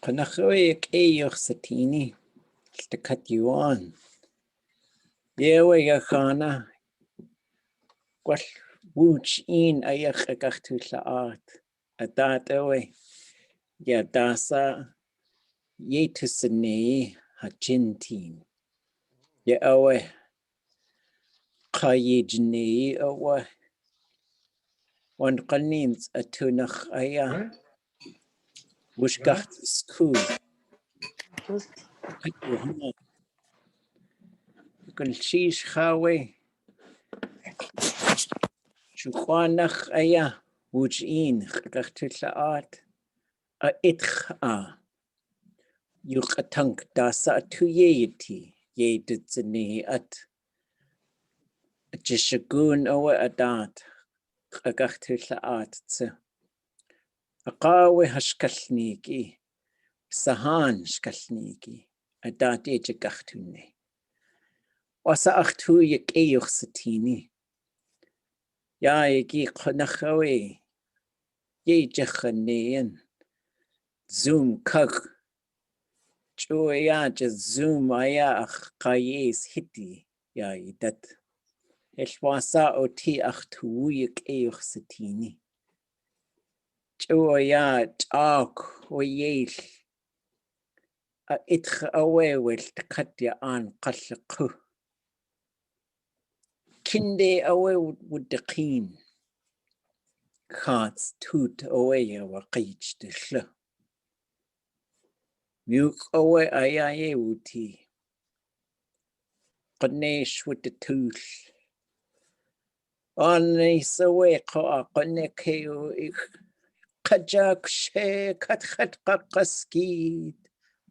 Qanachwe k'eyuch satini. To cut you on. Yewe yakana. Gwall wooch in ayach ʼatutdli.átk. Adat ewe. Ya dasa. Ye tusane hachintin. Ye ewe. Qaye jne ewe. Wan qanins atunach aya. Wooch gacht school. Kul shish khawe. Shukwanach aya. Wooch in ʼatutdli.átk. A itch a. Yuqatank dasa atuyeti. Ye dutsani at. Jishagun owe adat. ʼatutdli.átk tse. Aqawe hashkalniki. Sahan shkalniki. Adat ejagachtune. Wasa achtu yekeyuch satini. Ya yegi qanachawe. Ye jachanean. Zoom kag. Chuya ja zoom aya ach qayes hiti. Ya idat. Elwasa oti achtu yekeyuch satini. Chuya tak oyel. A itch awe wel takatya an qallaqu. Kinde awe wuddaqin. Khats tut awe wa qich dishla. Muk awe ayaye wuti. Qanesh with the tooth. Ane sawe qa qane keo ik. Qajak she kat qaqaskid.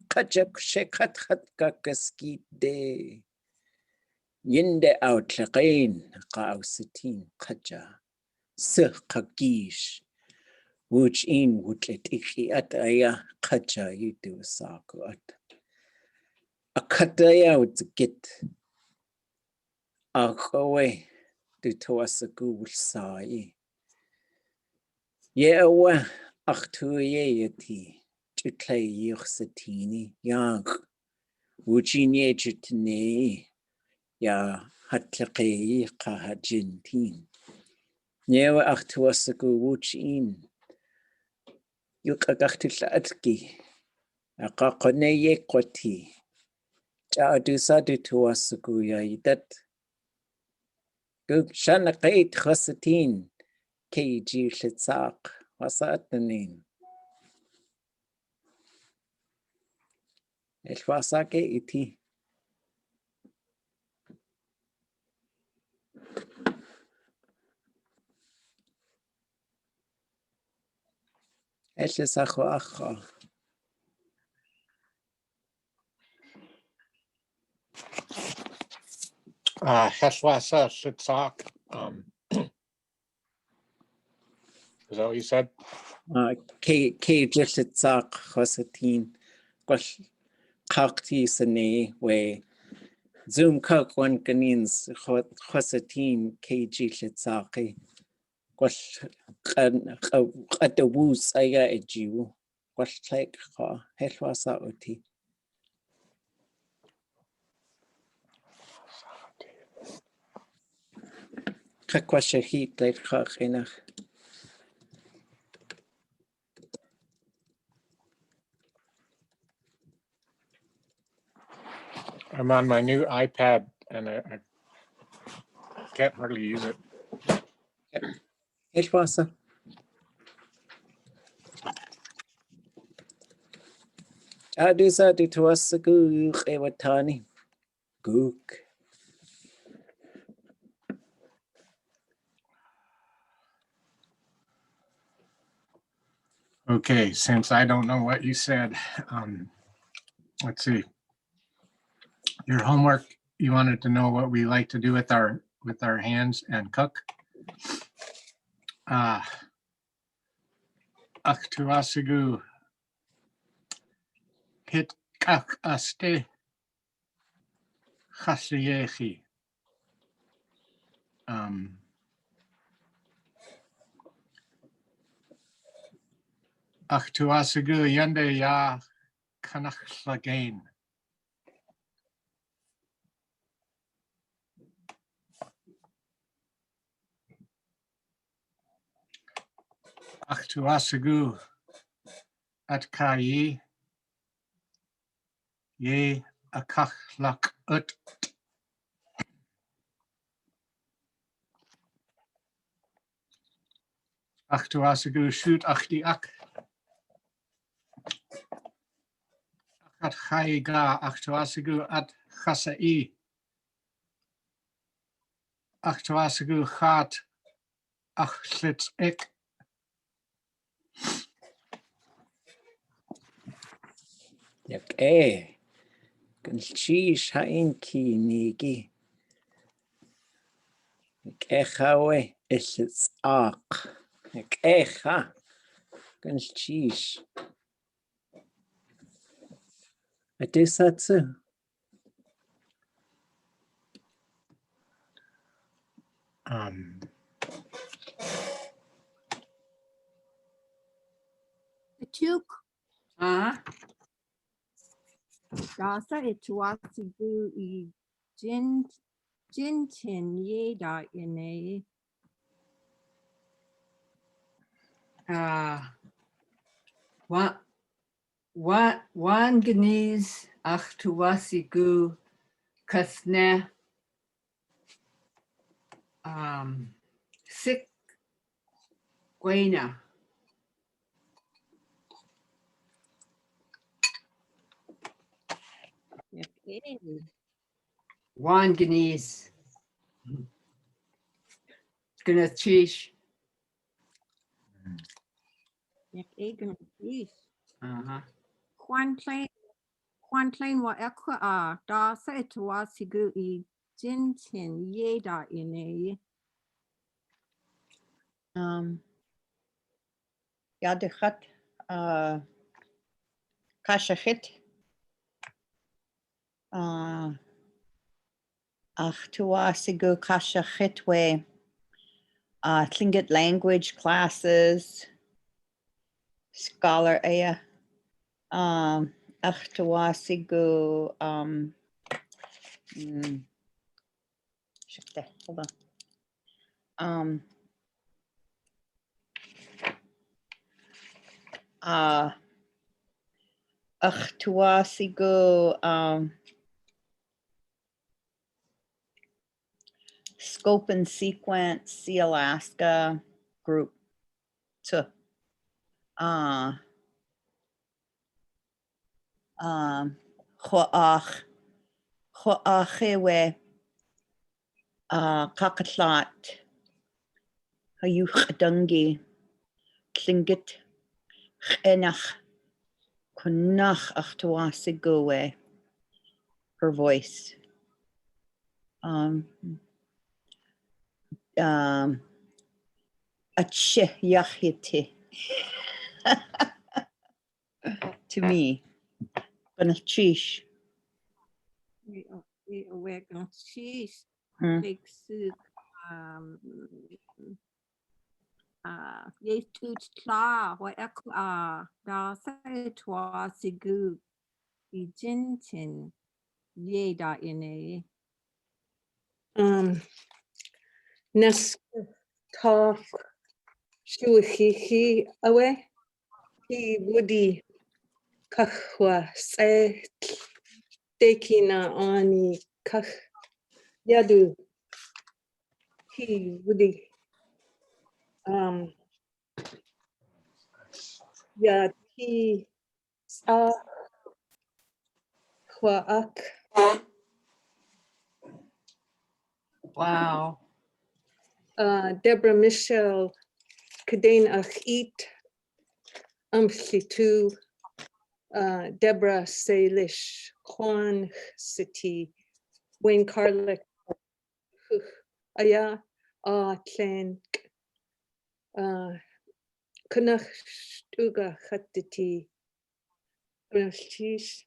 Qajak she kat qaqaskid de. Yinde outlaqain qausitin qaja. Sir qagish. Wooch in woodlet iki at aya qaja yidu saku at. A kataya would get. Akawe du toasagu will sai. Ye awa achtu ye yeti. Jutlay yuxatini yang. Woochin ye jutne. Ya hatlaqi qahajintin. Yewa achtuasagu wooch in. Yuqaqachtul'atki. Aqaqone ye qoti. Ja'adusa du tuasagu ya idat. Gug shanaqait khasatin. Keiji litzaq. Wasatanin. Elwasake iti. Elsacho acha. Heshwasa litzaq. Is that what you said? Keiji litzaq khasatin. Gwall qaqti sane we. Zoom kak one kanins khasatin keiji litzaqi. Gwall qadawus aya ejiwu. Gwall tlaik kha. Helwasa oti. Kakwasha heat late khakinach. I'm on my new iPad and I can't hardly use it. Elwasa. Adusa du tuasagu ewatani. Gook. Okay, since I don't know what you said, let's see. Your homework, you wanted to know what we like to do with our hands and cook. Aktuasigu hit kak aste khasiyehi. Aktuasigu yende ya kanachlagain. ʼatutdli.átk ʼatángi ʼatutdli shoot ʼatutdli.átk ʼatutdli at chasa'i ʼatutdli chat ʼatutdli.átk Yak Galchish hainki nigi. Kehawe ʼatutdli.átk. Keha. Galchish. Adusatsu. Tuk. Dasa ituasigu I jintin yeda ine. Wanganese ʼatutdli kasne sik guena. Wanganese. Gonna cheese. Quantain wa ekwa dasa ituasigu I jintin yeda ine. Yadichat kashachit ʼatutdli kashachit we Tlingit language classes scholar aya ʼatutdli hold on ʻatutdli scope and sequence see Alaska group to cho'achewe kakatlat hayuchdungi Tlingit enach kunach ʼatutdli her voice Ache yachiti to me. Cheese. We're going to cheese. Big soup. ʼatutdli wa ekwa dasa ituasigu I jintin yeda ine. Nes talk shuhihi awe Hi woody kahwa se dekina ani kah yadu Hi woody ya Hi sa ak Wow. Deborah Michelle Kadain Achit Amchitu Deborah Salish Juan City Wayne Carlick Aya Tlank Kunach Stuga Khatiti Cheese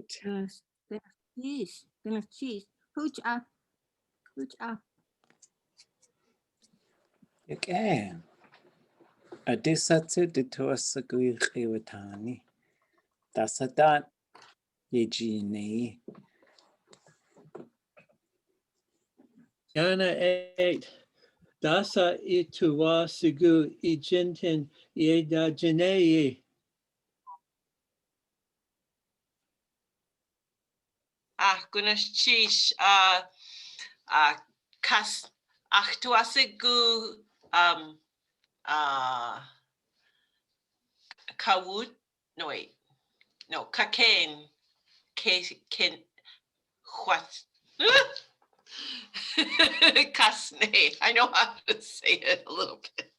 Cheese. Wooch. Okay. Adisatsu dituasagu iwatani. Dasadat yejini. Yana 8. Dasa ituwa sigu ijintin yeda jinei. Gunas chish kas ʼatutdli kawut. No wait. No, kaken. Ken what? Kasne. I know how to say it a little bit.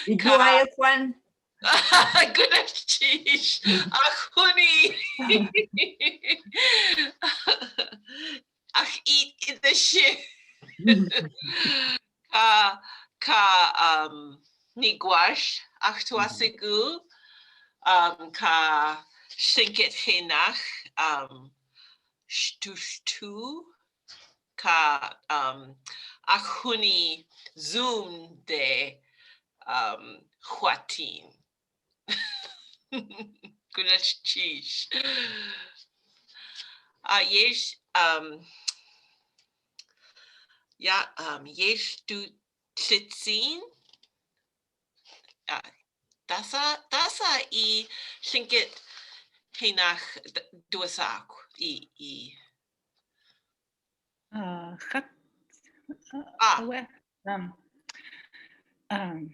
Iguaya Kwan. Gunas chish. Ahuni. Eat in the shit. Nigwash ʼatutdli ka Tlingit hinach shtushtu ka ahuni zoom de huatin. Gunas chish. Yesh yesh du tlitsin. Dasa I Tlingit hinach duasak I. Gat. Ah.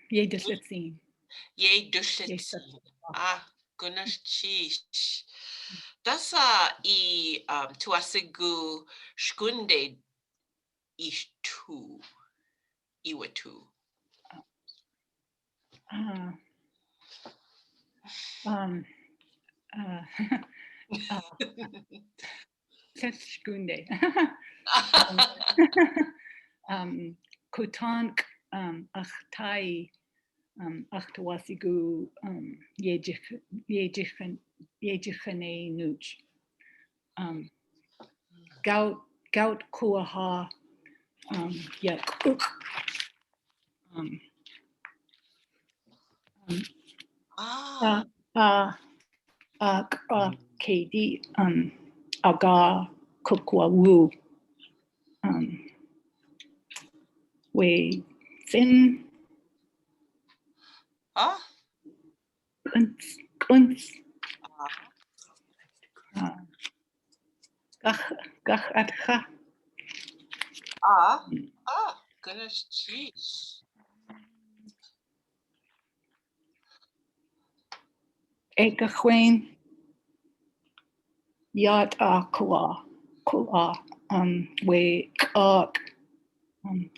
Ye dyslitsin. Ye dushitsin. Gunas chish. Dasa I tuasigu shkunde ishtu. Iwatu. Teshkunde. Kutank achtai achtawasigu yejichenei nuch. Gout kuaha yak. KD aga kukwa wu we thin kunz gach atcha Goodness, jeez. ekachwain yat kua we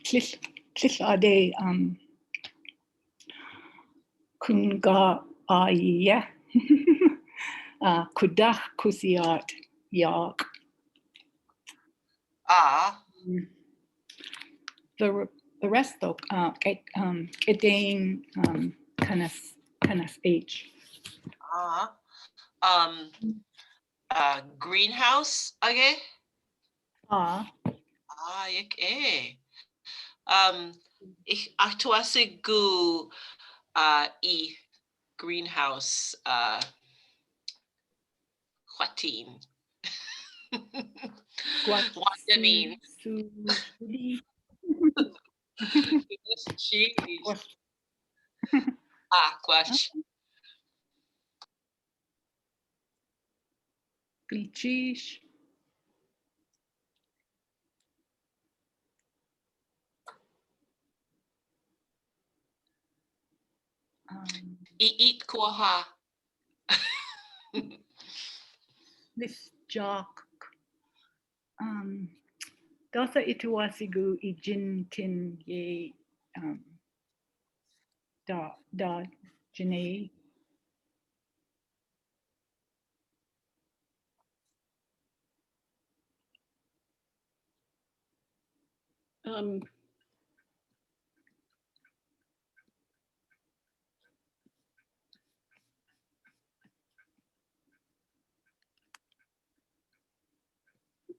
klish ade kunga yeah kudach kusiat yak. The rest though getting kind of H. Greenhouse again? Ich ʼatutdli I greenhouse huatin. Guandanine. Cheese. Quash. Glitchish. Eat kuaha. This jock. Dasa ituasigu ijintin ye da jene.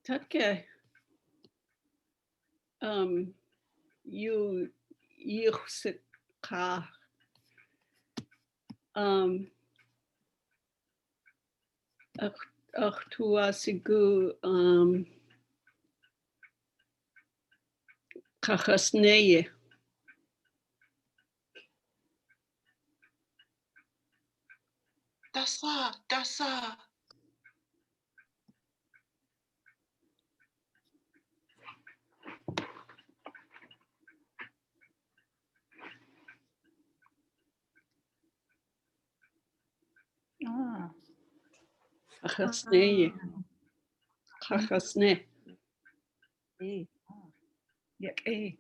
Tatke. You yichsika ʼatutdli.átk ʼchachasneie. Dasa. Ah, ʼchachasneie. ʼchachasne. yake.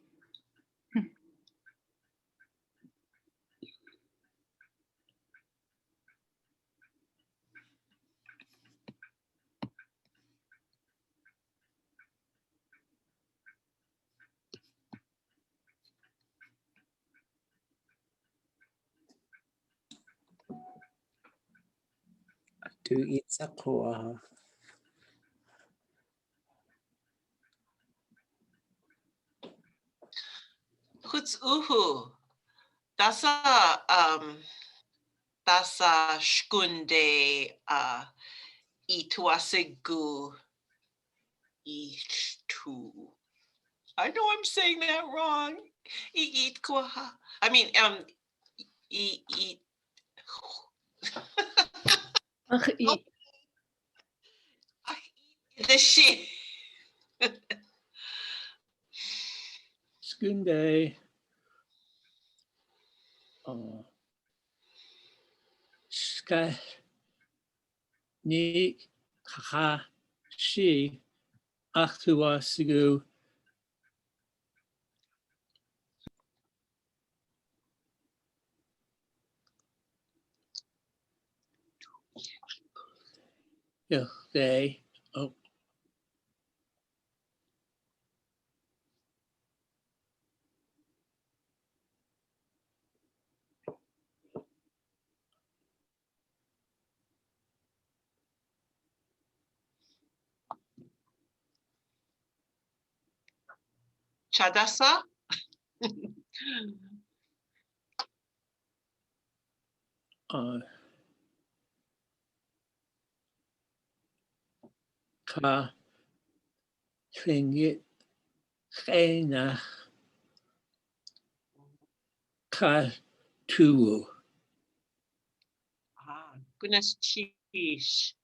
To eat sakua. Huts uhu. Dasa shkunde ituasigu itu. I know I'm saying that wrong. I mean, the she. Skunde. Ska ni kaha shi ʼatutdli. They. Oh. Chadasa. Ka Tlingit ʼena ka tuwu. Goodness cheese.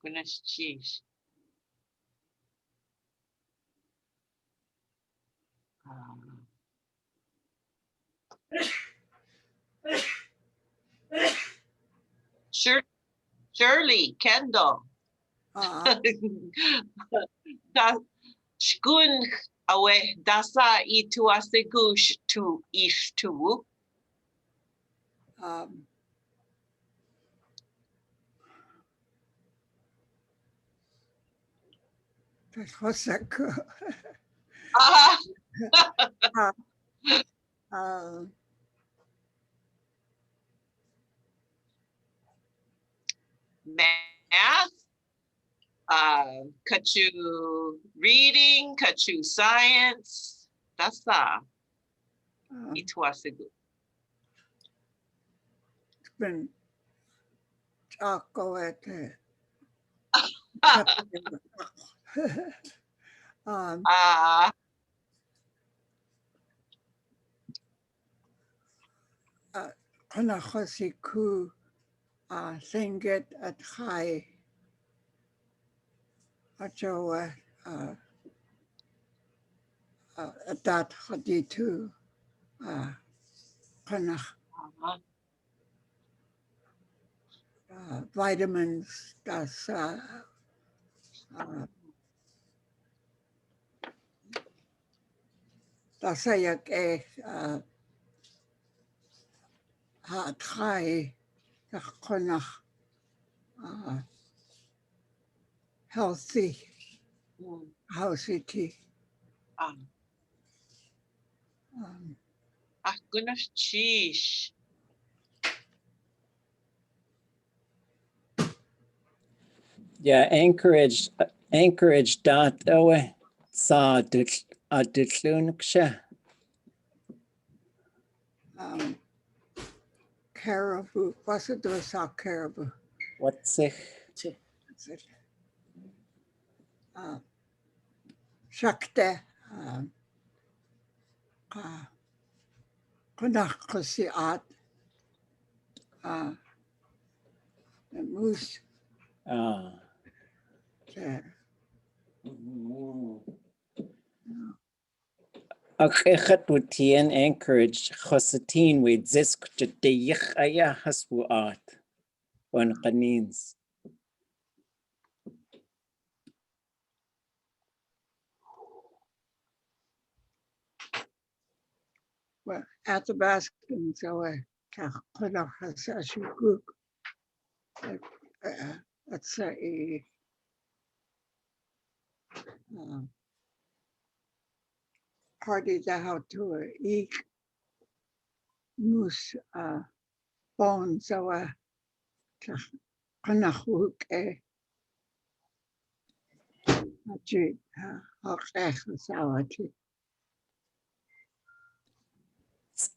Goodness cheese. Shirley, Kendall. Shkun awe dasa ituasigu tu ishtu. Math, kachu reading, kachu science, dasa ituasigu. Been chocolate. Kanachosiku Tlingit ʼatángi Achowa adat haditu kanach vitamins das dasayak ʼatángi kanach healthy tea. Goodness cheese. Yeah, Anchorage dot oe sa ʼatutdli.átk. caribou. What's it do with caribou? What's it? That's it. Shakte. Kunach at. The moose. There. Ach would tien encourage chosatin with zisk to deyich aya hasbu art. One qanins. Well, at the basket, so I kunach has a group. That's a party that how to eat moose bones. So kunach hook a cheat.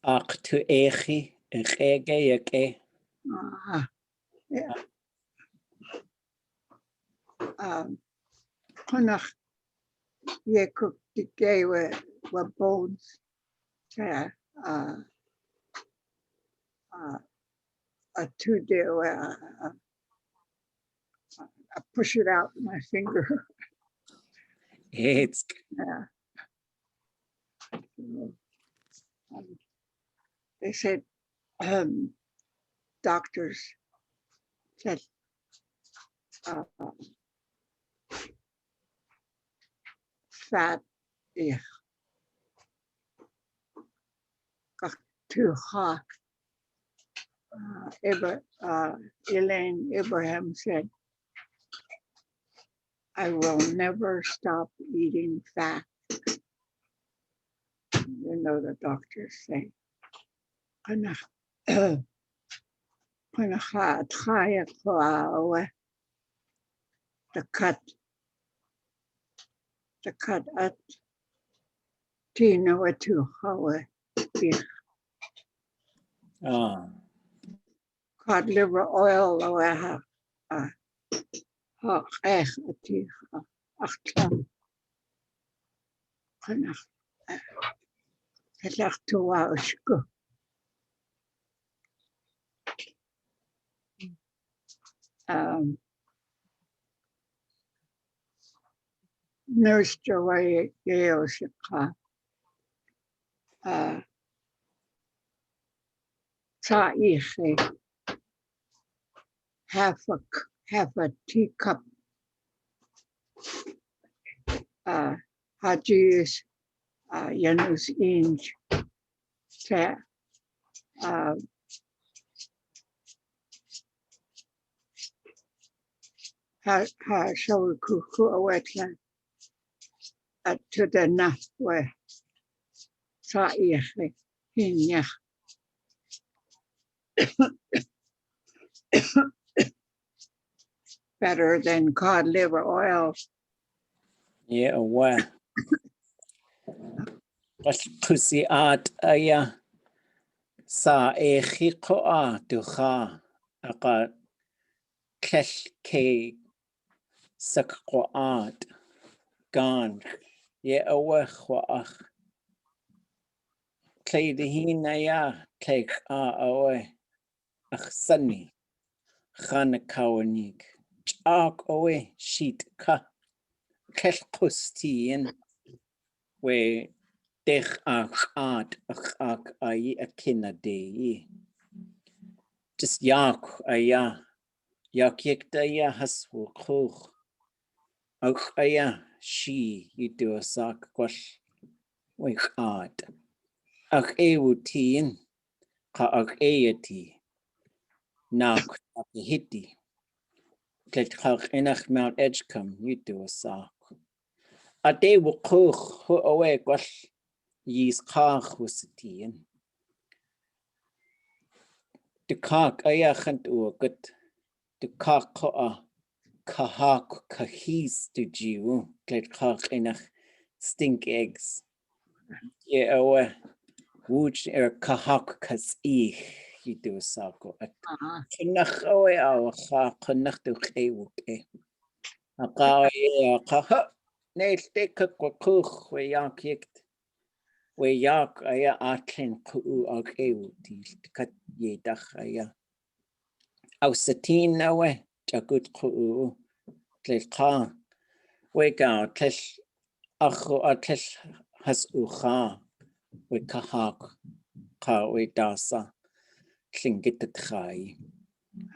Ach to echi, ege yake. Kunach ye cook the gay with bones. A 2 day I push it out with my finger. It's They said doctors said fat too hot. Elaine Abraham said, I will never stop eating fat. You know, the doctors say, the cut at Tina to Hawa. Cod liver oil, Nurse Joy Yale Shika half a teacup Haji's Janus Inch ha shall kuku a wetland to the north where Hinya better than cod liver oil. yeah, well. What's pussy art aya sa echi koa duha aka kesh ke sakwa art gone. Yeah, awach Clay the hinaya take away ach sunny Khanakawanik Chalk away sheet ka kesh pustin we dech ach art ach ayi akina de just yak aya yak yekdaya haswu kuch ach aya she you do a sock wash we art ach ewutin ka ach ayati nak hiti Klet chach enach Mount Edgecombe you do a sock a day will kuch who away wash Yis kach was tien. De kak ayachant uagut. De kak koa kahak kahis to jiu. Klet kach enach stink eggs. Ye awe Wooch kahak kas ich yidu sako at kunach awe aw kha kunach du kewuke. Aka ka nelte kakwakuch we yak yikt. We yak aya ʼatángi ag ewuti kat yedach aya. Ausatin nawe jagut ku Léelk'u we ga tlel achu tlel has ucha we kahak ka we dasa Tlingit ʼatk.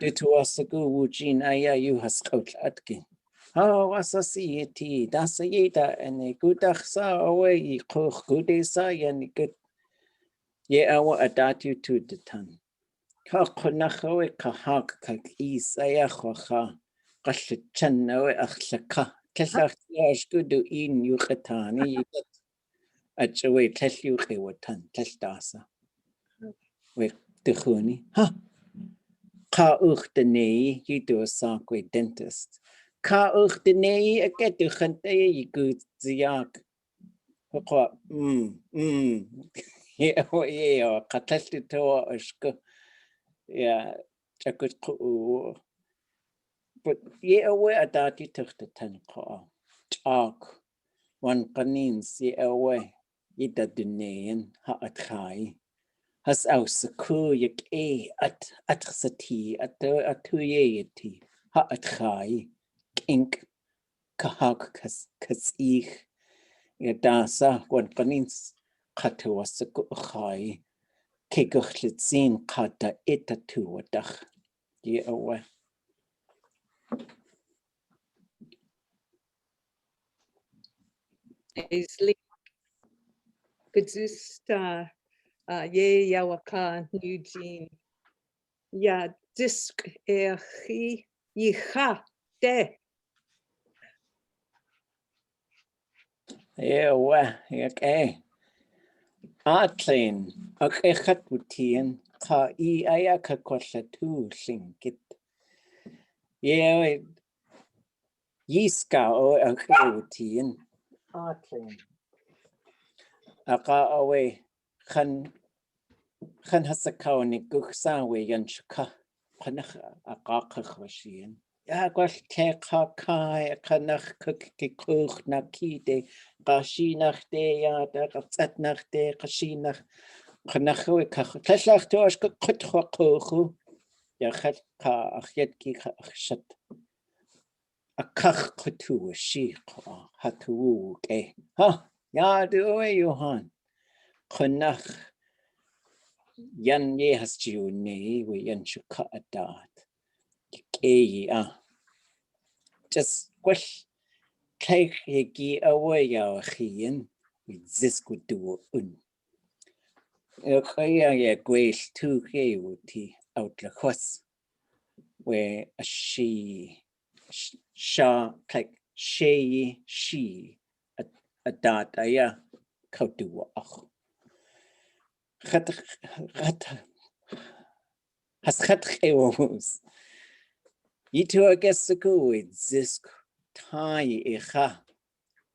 Ditu asagu wujin aya you has ʼatutdli.átk. Oh, asasi eti dasa yeda ene gudach sa awe I kuch gudesa yani good. Ye awa adatu to the tan. Ka kunachawe kahak kak is aya khocha. Qashchan nawe akhlaka. Tlach ashkudu in yuqatani achawe tlach yuqewatan tlach dasa. We tukhuni. Ha. Ka uchtene yidu sakwe dentist. Ka uchtene aketu khante yigu ziyak. Hokwa yeah, qatllu to ashku. Yeah, chakut ku. But yeah, we adati tuchtatan qa. Chak. One qanins yeah we yida dunayan ha atkhai. Has ausaku yak at atsati at atuyeti ha atkhai. Kink kahak kasich. Dasa one qanins qatuwasaku khai. Kegochlitsin qata etatu wadach. Yeah we. Aisley. Gazusta ye yawaka Eugene. Ya disk echi yicha de. Yeah we. Okay. Atlain, ag echat wutien, ka I aya ka kwallatu Tlingit. Yeah, yiska o ag wutien. Atlain. Aka awe, khan hasakaw ni guksa we yan shka. Khanach akakach washien. Ja, gwall te ka kai, kanach kikuch na kide, kashinach de ya, da gatsatnach de, kashinach. Khanachwe kach tlach to as kutkhwa kochu ya khat ka achyet ki shat a kach kutu shi hatu ke ha ya do Johan khanach yan ye has ju ne we yan shuka adat ke ya just kwash take ye away ya khien with this could do un kaya gwell tu ke wuti out la khwas where a she sha like she a dot aya kautu ach khat has khat khewus yitu I guess go with this tai echa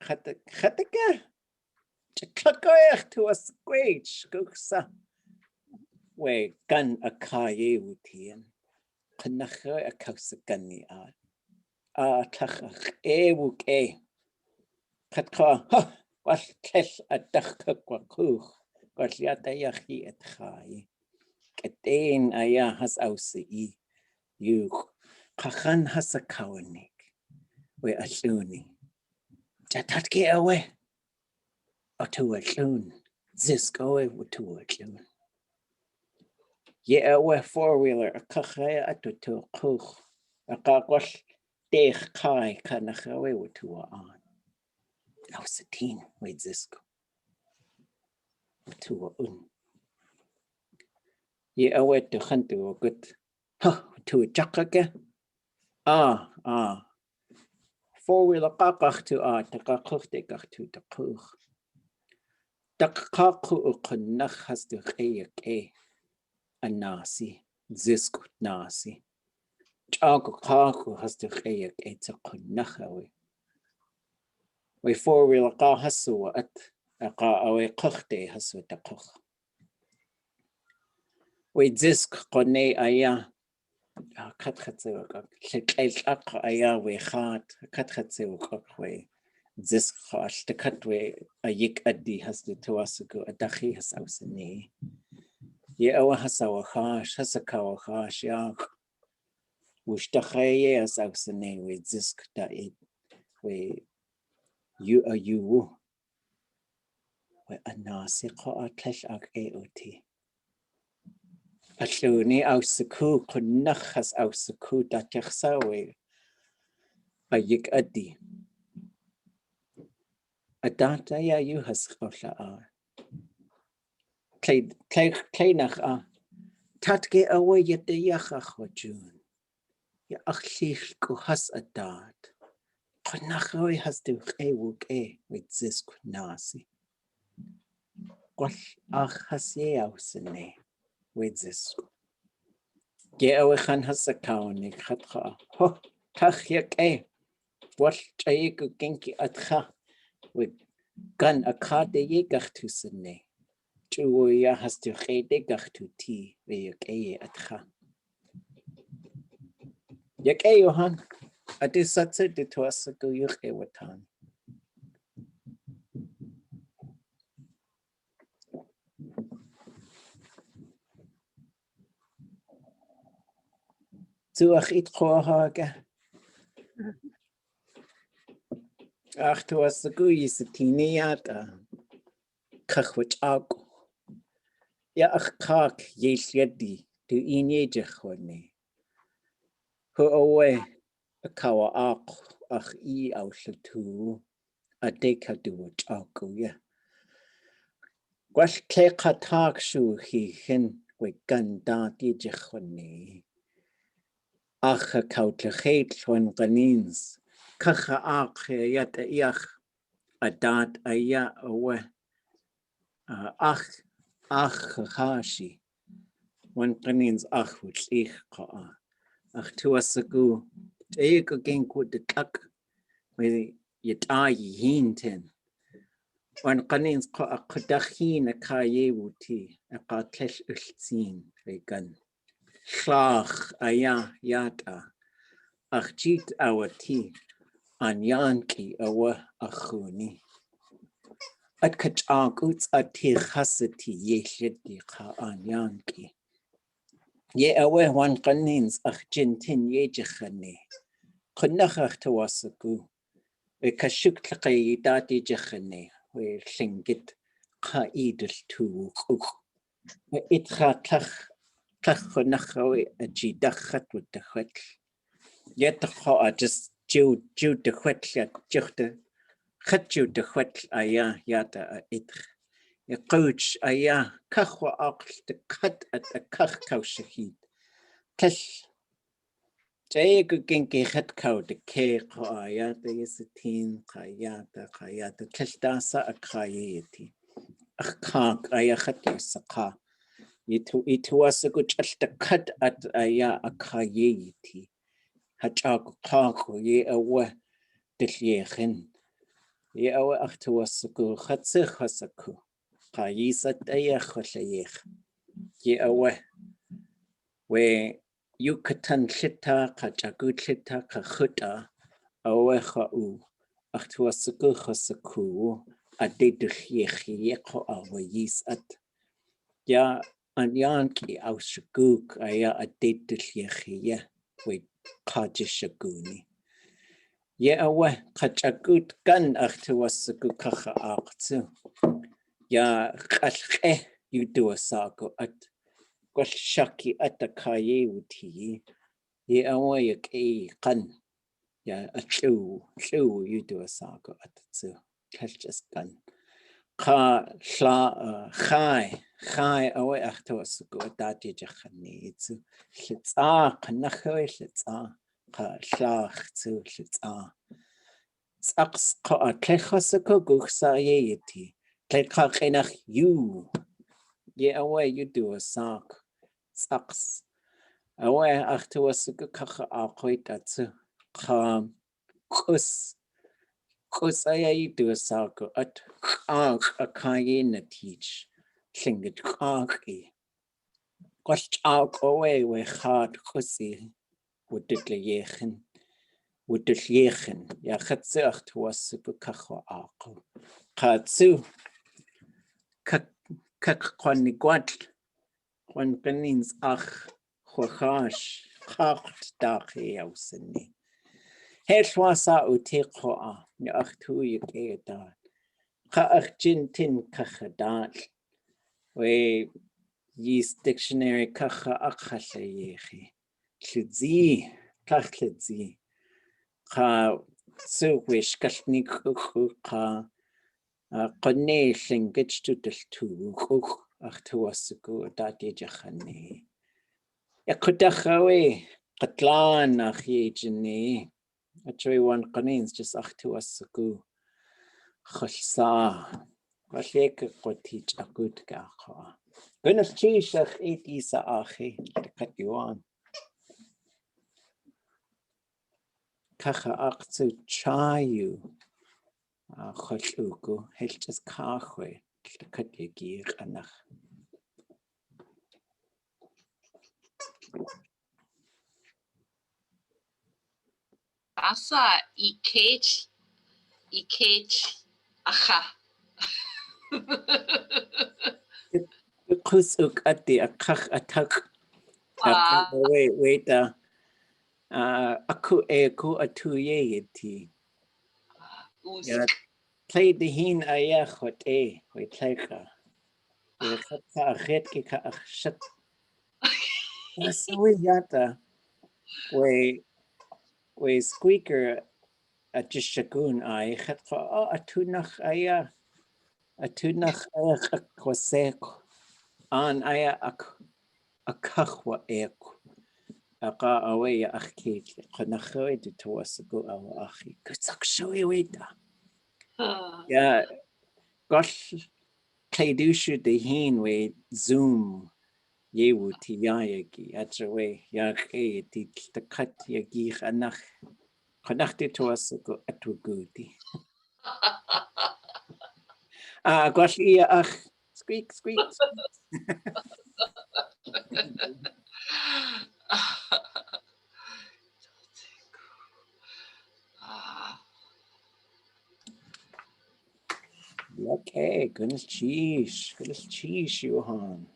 khataka chakakoy to a squage guksa we gan a kaye wutien Kanacha a kausagani tlach wuk Katka ha was tes a dachka kwakuch was yata yachi et chai Katain aya has ausi you Kachan has a kawanik we a shuni Jatatki away or to a shun Zisko to a shun Yeah, we four-wheeler a kachaya atutu kuch a kakwash dech kai kanachawe wutua on. Ausatin with zisko. Wutua un. Yeah, we to huntu a good. Ha, to a chakake. Four-wheeler kakach to to kakuch de kach to the kuch. Takaku ukanach has the kayake. A nasi, zisko nasi. Chago kaku has the kayak it's a kunachawe. We four-wheeler ka hasu at a ka awe kuchte hasu ta kuch. we disk kone aya katratsewa Léelk'u aya we khat katratsewa we disk khash the kat we ayik addi has the tuasuku adachi has ausani ye awa hasawa khash hasakawa khash ya Wushtachaya as ausani we disk da it we you are you we anasi kha atlash ak eoti Allwni awsykw cwnnach as awsykw datiach sawe a yig ydi. A data ia yw hysgolla a. Cleinach a. Tatge awe ydiach ach o jwn. Ia ach Léelk'u has a dad. Cwnnach awe has diwch wwg with zysg nasi. Gwall ach has ie awsyni with zysg. Ge awe chan has a cawnig chadcha. Ho, tach yag Wall chaig o genki atcha. We gan a cade ye gach tu synne. Chw ia has tu chede gach tu ti ve yag atcha. Yag Johan. A du satse de tuasa go yuch watan. Tuach it khohaga. Ach tuasa go yisatiniata. Kachwich ago. Ja ach kak ye shedi du inye jechwani. Ho owe a kawa ach I auslatu a deka duwach ago ya. Gwash kleka tak shu hi hin we ganda di jechwani. Ach a kautlachet wan ganins. Kacha ach yat a iach a dad a ya owe. Ach hashi. Wan ganins ach wich ich ka. Ach tuasagu. Ego genku de tak. We yet hinten. Wan ganins ka a kudachin a kaye wuti. A katlesh ultzin vegan. Slach a ya yata. Ach jit awati. An yanki awa achuni. At kachag uts ati chasati ye shedi ka an yanki. Ye awe wan ganins ach jintin ye jechane. Kunnach ach tawasagu. We kashuk tlaqay dati jechane. We Tlingit ka idil tu uk. We itcha tlach kunnach awe a jidachat with the chwetl. Yet the ha just Jew the chwetl juchte. Chatju de chwetl aya yata a itch. Ye coach aya kachwa aql de cut at a kach kaushahid. Tesh jay go genki het kau de ke ayata yesatin kayata tesh dasa a kayeti. Ach kak aya khati saka. Itu was a good just the cut at aya a kayeti. Hachak kaku ye awa de yechen. Ye awe ach tuasaku chatse chasaku. Ka yisat aya chosayech. Ye awe. We yukatan chita ka jagut chita ka chuta. Awe chau. Ach tuasaku chasaku. A dedich yeko awe yisat. Ya an yanki aus shaguk aya a dedich yechye. We kajishaguni. Ye awe kachagut gan ach tuasagu kacha aqtu. Ya kalke you do a sago at shaki at the kaye uti. Ye awe ye kan. Ya a chew you do a sago at tsu. Just gan. Ka shla chai awe ach tuasagu at dati jachani tsu. Litza kanachoe litza. Ka shlach tsu litza. Saks ka a tlechasako guchsa yeti. Tleka kenach you. Ye away you do a sak. Saks. Away achtu asuka kacha akoitatsu. Ka kus. Kusaya you do a sako at a kaye na teach. Tlingit kaki. Gwallt awg owe we chad chwsi wydydle iechyn. Wydydle iechyn. Ia chytsu ach twas yw cychwa awg. Chadsu. Cyc kwan ni gwadl. Kwan gynnyns ach chwachash. Chacht dach e awsyn ni. Her llwasa o te choa. Ni ach twy y ge dal. Cha ach jyn tin cacha dal. We Yeast dictionary kacha akhalle yechi. Tlidzi, kach tlidzi. Ka suwish kashnik ka qanne Tlingit tu deltu ach tuasuku dati jachane. Yakudachawe qatlan ach yejini. Actually one qanins just ach tuasuku. Khalsa. Wallek qotich akut ka. Gwnnwch ti eisiau eid isa achi, cut you on. Cacha ach tu chayu, cholwgu, helchas cachwe, cut you gyr anach. Asa I cage acha. Kusuk ati a kach atak. Wait, aku eku atuye iti. Play the hin ayachot we tlecha. We chatsa achet ki ka achshat. So we yata. We squeaker at jishakun ay chatfa atunach aya. Atunach aya kwasek. An aya akachwa eku. Aka away achkit. Kanachoy to towasago awa achi. Kutsak showy wita. Yeah. Gosh. Kaidushu de hin we zoom. Yewu ti yayagi. Atraway. Yake ti kat yagi anach. Kanachti towasago atwagudi. Gosh iya ach. Squeak, squeak. Okay, goodness cheese, Johan.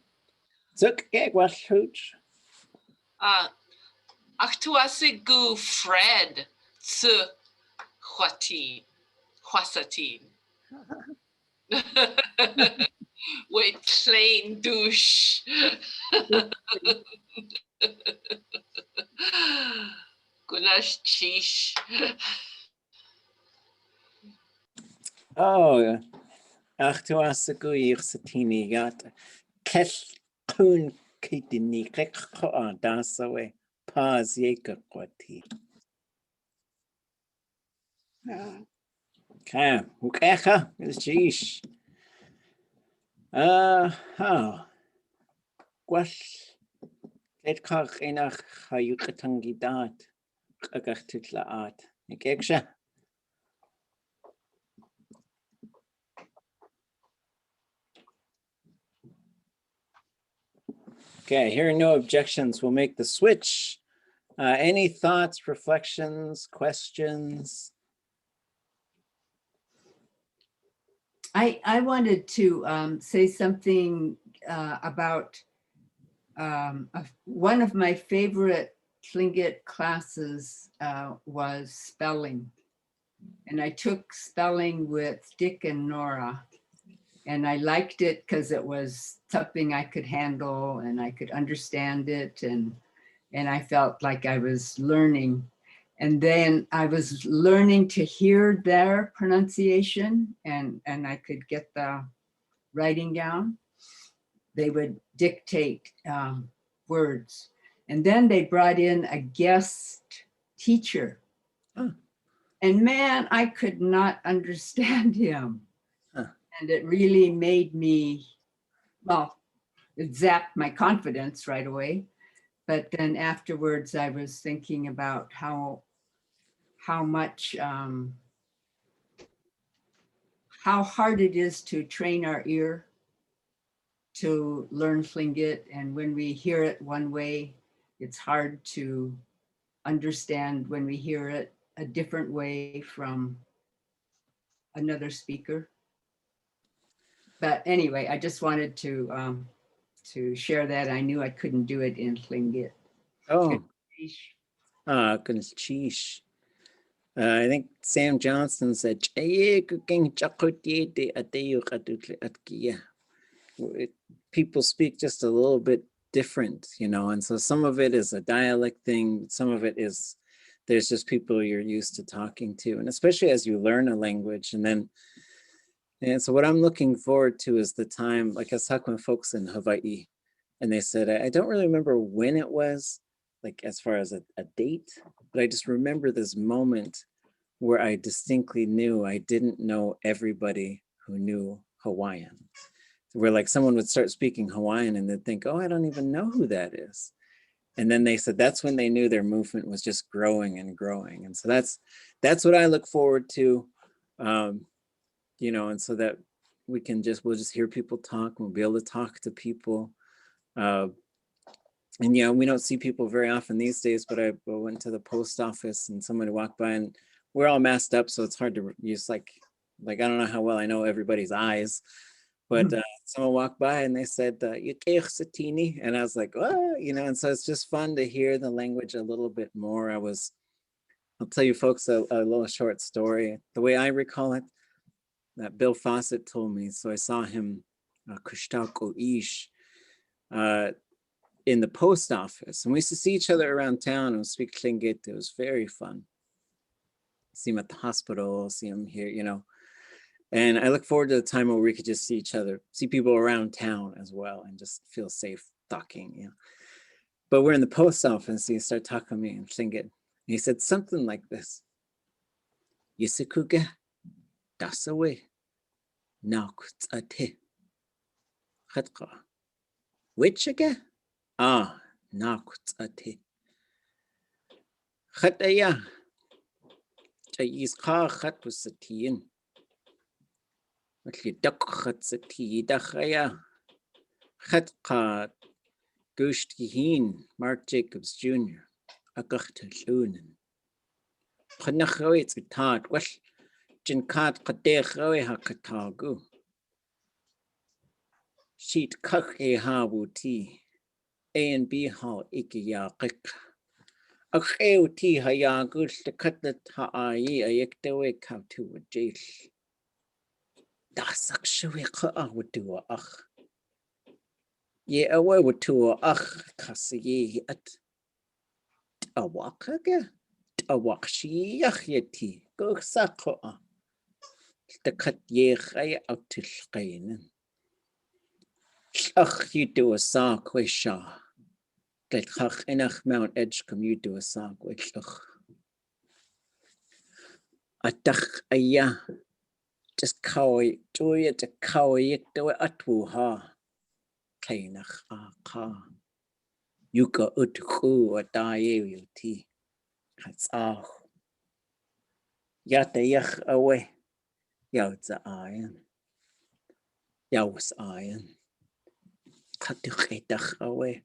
Zuk geg was hooch. Actuasigu Fred tsu Hwasati. Wait, plain douche. Gunash cheese. Oh, Achtuasagu Yirsatini got Kesh Kun Kitini Kekha Dasawe Paz Yeka Quati. Okay, Ukecha is cheese. Gwash Leelk'u enach ʼatángi ʼatutdli.átk. Egsha. Okay, hearing no objections, we'll make the switch. Any thoughts, reflections, questions? I wanted to say something about one of my favorite Tlingit classes was spelling. And I took spelling with Dick and Nora. And I liked it because it was something I could handle and I could understand it. And I felt like I was learning. And then I was learning to hear their pronunciation and I could get the writing down. They would dictate words. And then they brought in a guest teacher. And man, I could not understand him. And it really made me, well, it zapped my confidence right away. But then afterwards, I was thinking about how much, how hard it is to train our ear to learn Tlingit, and when we hear it one way, it's hard to understand when we hear it a different way from another speaker. But anyway, I just wanted to share that. I knew I couldn't do it in Tlingit. Oh, goodness, sheesh. I think Sam Johnson said, people speak just a little bit different, you know, and so some of it is a dialect thing, some of it is, there's just people you're used to talking to, and especially as you learn a language. And so what I'm looking forward to is the time, like I was talking with folks in Hawaii, and they said, I don't really remember when it was, like as far as a date, but I just remember this moment where I distinctly knew I didn't know everybody who knew Hawaiian. Where like someone would start speaking Hawaiian and they'd think, oh, I don't even know who that is. And then they said that's when they knew their movement was just growing and growing. And so that's what I look forward to, you know, and so that we'll just hear people talk, we'll be able to talk to people. And yeah, we don't see people very often these days, but I went to the post office and somebody walked by and we're all masked up, so it's hard to use like I don't know how well I know everybody's eyes, but someone walked by and they said, Satini, and I was like, oh, you know, and so it's just fun to hear the language a little bit more. I'll tell you folks a little short story. The way I recall it, that Bill Fawcett told me, so I saw him, Kushtako Ish, in the post office, and we used to see each other around town and speak Tlingit. It was very fun. See him at the hospital, see him here, you know. And I look forward to the time where we could just see each other, see people around town as well, and just feel safe talking, you know. But we're in the post office, and he started talking to me in Tlingit. And he said something like this: Yisikuge, dasawe, ʼatutdli.átk. Khatka. Which again? ʼatutdli.átk. Khataya. Jayizqa khat wasatiin. Matlidak khat satidachaya. Khatka Gushtihin, Mark Jacobs Jr. Akachtalunen. Panachoit Tat, Wash Jinkat Kadechoe Hakatagu. Sheet Kake Habuti. A and B Hall Ikiyakik. Akheoti Hayagush the Cutlet Haai Ayektewe Kautu with jail. Dasak Shawika would do a ach. Ye away with two ach kasi at a walk again. A walk she yacheti go sako. The cut ye hay out to skainen. Ach, you do a sock with shaw. That hach enach Mount Edgecombe, you do a sock with ach. A dach a ya. Just cowy, joy at the cowy, do it at woo ha. Kainach a ka. Yuka utku a die ti. Hats ah. Yata yach away. Yowza iron. Yows iron. Katuchetach away.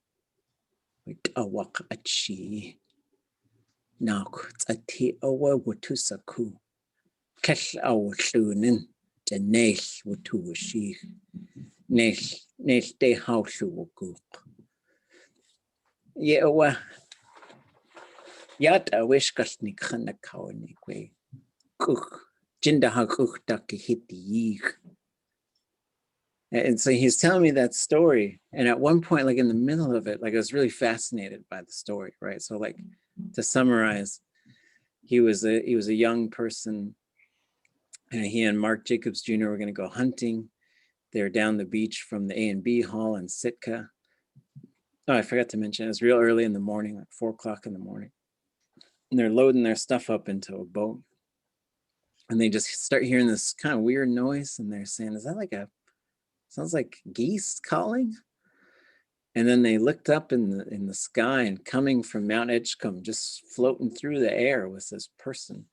With a walk at she. Knock a tea away with two saku. Kesh our slunin. The nail with two she. Nail de house will go. Yeah, well. Yat a wish kasnik hana kawanik way. Cook. Jinda ha cook ducky hit the yeek. And so he's telling me that story. And at one point, like in the middle of it, like I was really fascinated by the story, right? So like to summarize, he was a young person, and he and Mark Jacobs Jr. were going to go hunting. They're down the beach from the A&B Hall in Sitka. Oh, I forgot to mention, it was real early in the morning, like 4 o'clock in the morning. And they're loading their stuff up into a boat. And they just start hearing this kind of weird noise. And they're saying, is that like sounds like geese calling? And then they looked up in the sky, and coming from Mount Edgecombe, just floating through the air, was this person.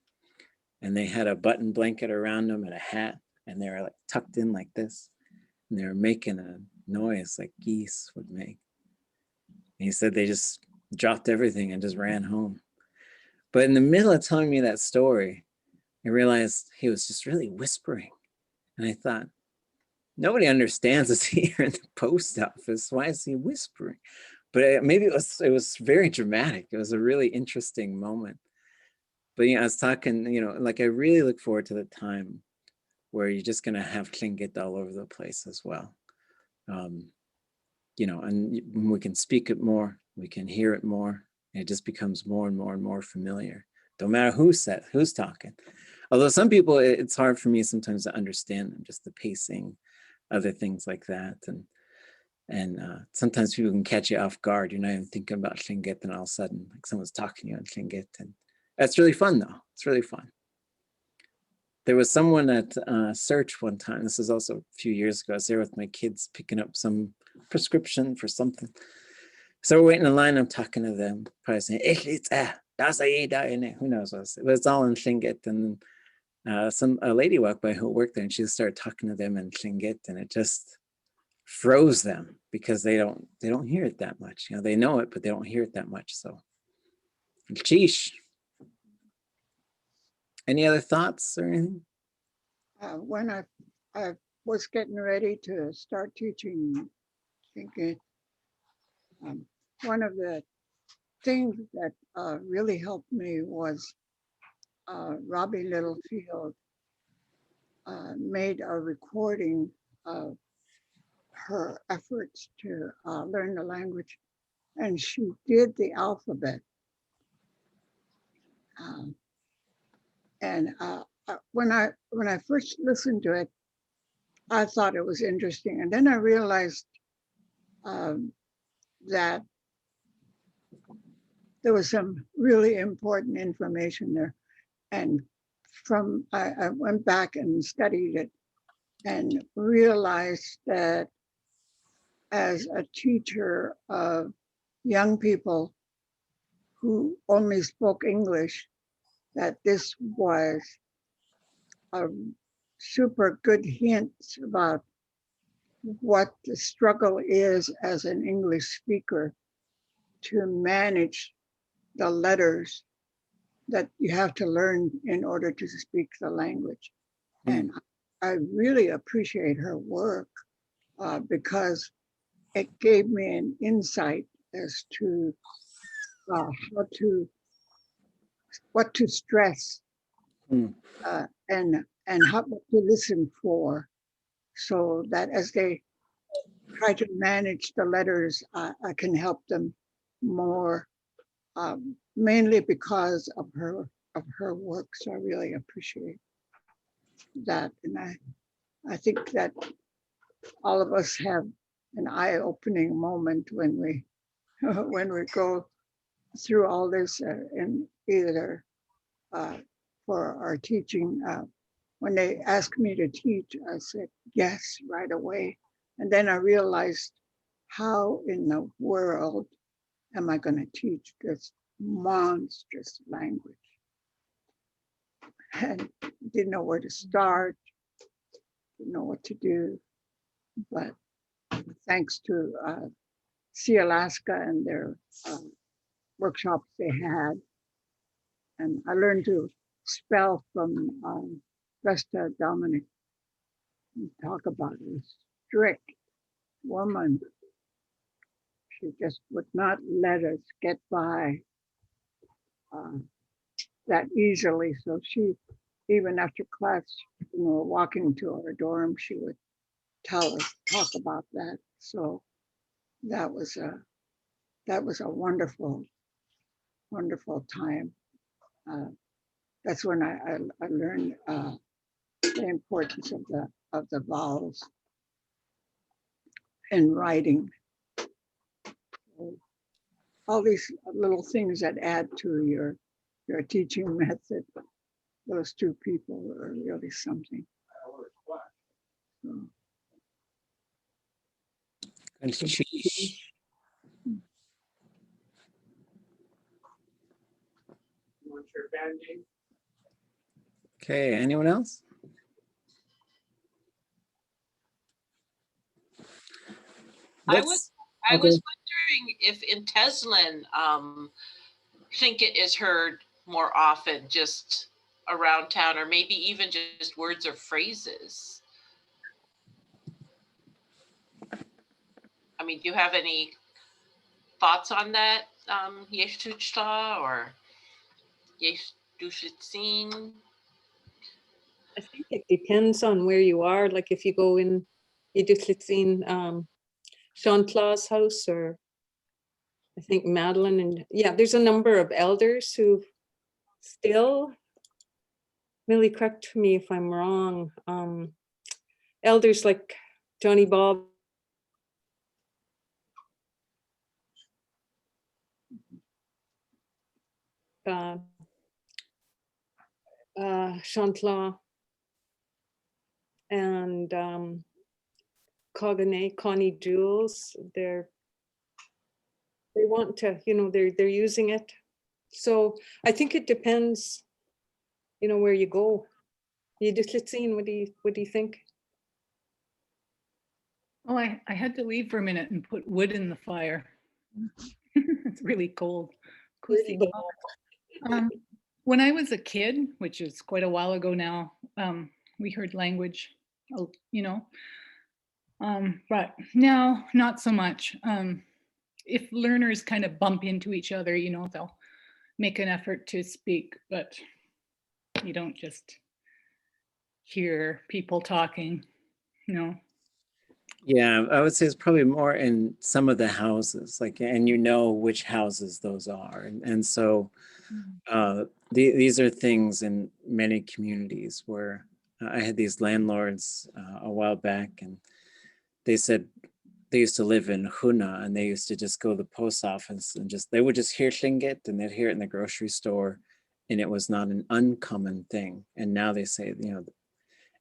And they had a button blanket around them and a hat, and they were like tucked in like this. And they were making noise like geese would make. And he said they just dropped everything and just ran home. But in the middle of telling me that story, I realized he was just really whispering. And I thought, nobody understands us here in the post office. Why is he whispering? But maybe it was very dramatic. It was a really interesting moment. But I was talking, like I really look forward to the time where you're just gonna have Tlingit all over the place as well. And we can speak it more, we can hear it more, and it just becomes more and more and more familiar. Don't matter who's talking. Although some people, it's hard for me sometimes to understand them, just the pacing, other things like that. And sometimes people can catch you off guard. You're not even thinking about Tlingit, and all of a sudden, like someone's talking to you on Tlingit. And that's really fun, though. It's really fun. There was someone at Search one time. This is also a few years ago. I was there with my kids picking up some prescription for something. So we're waiting in line. I'm talking to them, probably saying, who knows what it's, but it's all in Tlingit. And a lady walked by who worked there, and she just started talking to them in Tlingit, and it just froze them because they don't hear it that much. They know it, but they don't hear it that much. So, sheesh. Any other thoughts or anything? When I was getting ready to start teaching Tlingit, one of the things that really helped me was Robbie Littlefield made a recording of her efforts to learn the language, and she did the alphabet. And when I first listened to it, I thought it was interesting, and then I realized that there was some really important information there. And I went back and studied it and realized that as a teacher of young people who only spoke English, that this was a super good hint about what the struggle is as an English speaker to manage the letters that you have to learn in order to speak the language. And I really appreciate her work because it gave me an insight as to what to stress and how to listen for, so that as they try to manage the letters, I can help them more, mainly because of her work. So I really appreciate that. And I think that all of us have an eye-opening moment when we go through all this in either for our teaching. When they asked me to teach, I said yes right away. And then I realized, how in the world am I going to teach this monstrous language? And didn't know where to start, didn't know what to do. But thanks to Alaska and their workshops they had, and I learned to spell from Vesta Dominic. Talk about a strict woman. She just would not let us get by that easily. So she, even after class, walking to our dorm, she would tell us, talk about that. So that was a wonderful, wonderful time. That's when I learned the importance of the vowels in writing. All these little things that add to your teaching method. Those two people are really something. Okay, anyone else? I was Okay. wondering if in Teslin, Tlingit is heard more often just around town, or maybe even just words or phrases. I mean, do you have any thoughts on that, ʼatutdli.átk or ʼatutdli.átk? I think it depends on where you are. Like if you go in, you do Sean Claw's house, or I think Madeline, and yeah, there's a number of elders who still, Millie, correct me if I'm wrong, elders like Johnny Bob, Sean Claw, and Connie Jules, they want to, they're using it. So I think it depends, where you go. You just let's see, what do you think? Oh, I had to leave for a minute and put wood in the fire. It's really cold. Pretty When I was a kid, which is quite a while ago now, we heard language, but now not so much. If learners kind of bump into each other, they'll make an effort to speak, but you don't just hear people talking, Yeah, I would say it's probably more in some of the houses, like, and which houses those are. And so these are things in many communities where I had these landlords a while back, and they said they used to live in Huna, and they used to just go to the post office and they would just hear Tlingit, and they'd hear it in the grocery store, and it was not an uncommon thing. And now they say,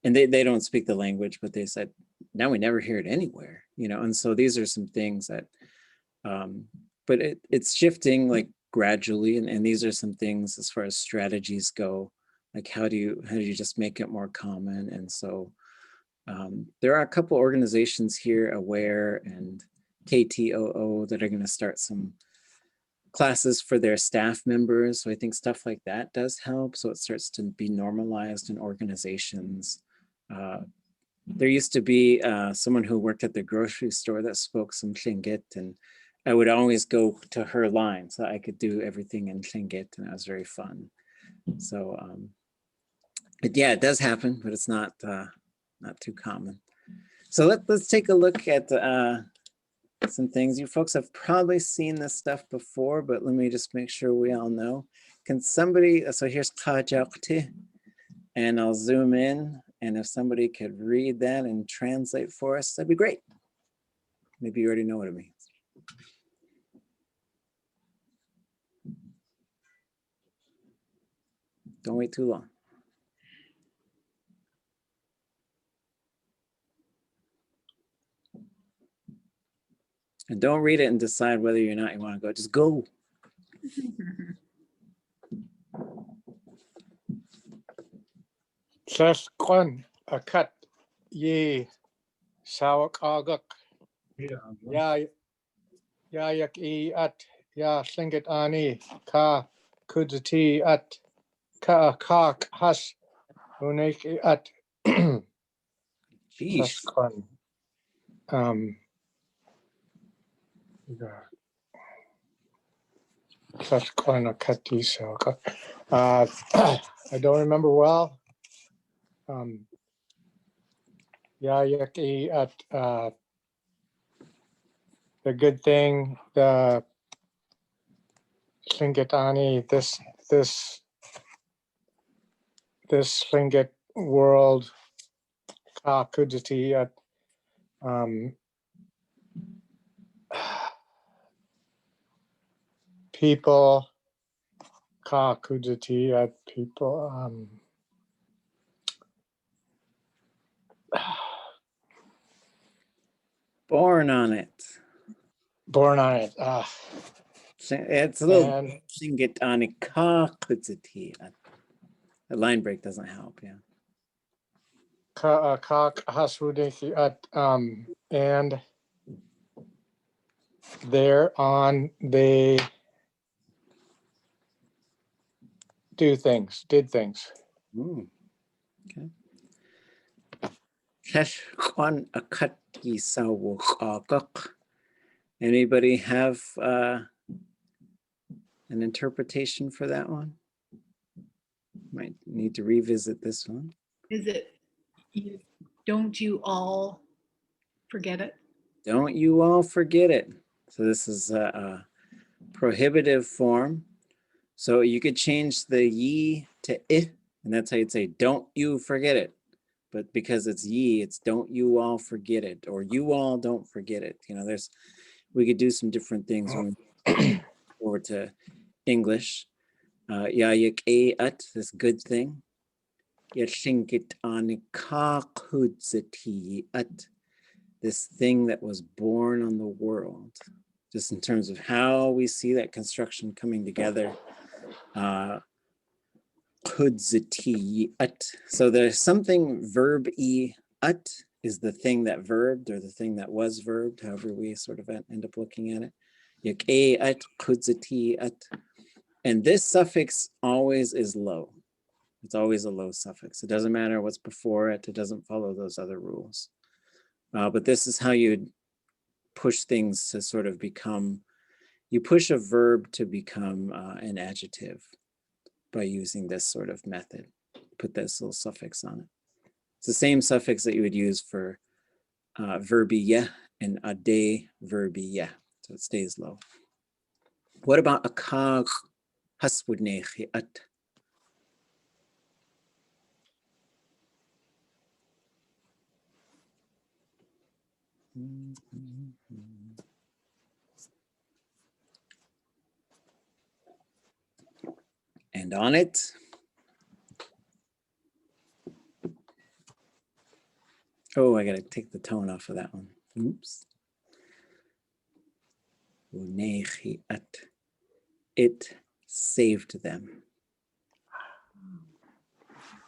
and they don't speak the language, but they said, now we never hear it anywhere, and so these are some things that, but it's shifting like gradually, and these are some things as far as strategies go, like how do you just make it more common. And so there are a couple organizations here, Aware and KTOO, that are going to start some classes for their staff members. So I think stuff like that does help. So it starts to be normalized in organizations. There used to be someone who worked at the grocery store that spoke some Tlingit, and I would always go to her line so I could do everything in Tlingit, and that was very fun. So, but yeah, it does happen, but it's not too common. So let's take a look at some things. You folks have probably seen this stuff before, but let me just make sure we all know. Can somebody, so here's ʼatutdli.átk, and I'll zoom in, and if somebody could read that and translate for us, that'd be great. Maybe you already know what it means. Don't wait too long. And don't read it and decide whether or not you want to go. Just go. Tlingit akat ye sawak agak ya yak at ya Tlingit ani ka kudzati at ka kak has unik at Jeez. I don't remember well. Yaki at the good thing, the Tlingit ani, this Tlingit world, ka kudati at people, ka kudati at people. Born on it. Born on it. It's a little Tlingit ani ka kudzati. The line break doesn't help, yeah. Ka hasrudiki at and they're on, they do things, did things. Okay. Keshwan akatki sawukakak. Anybody have an interpretation for that one? Might need to revisit this one. Is it, don't you all forget it? Don't you all forget it. So this is a prohibitive form. So you could change the ye to I, and that's how you'd say, don't you forget it. But because it's ye, it's don't you all forget it, or you all don't forget it. You know, we could do some different things when we over to English. Yayik at, this good thing. Tlingit ʼatutdli.átk, this thing that was born on the world. Just in terms of how we see that construction coming together. So there's something verb-y, at is the thing that verbed or the thing that was verbed, however we sort of end up looking at it. And this suffix always is low. It's always a low suffix. It doesn't matter what's before it. It doesn't follow those other rules. But this is how you push things to sort of become, you push a verb to become an adjective by using this sort of method. Put this little suffix on it. It's the same suffix that you would use for verbiya and ade verbiya. So it stays low. What about akag haswudnechi at? And on it. Oh, I gotta take the tone off of that one. Oops. It saved them.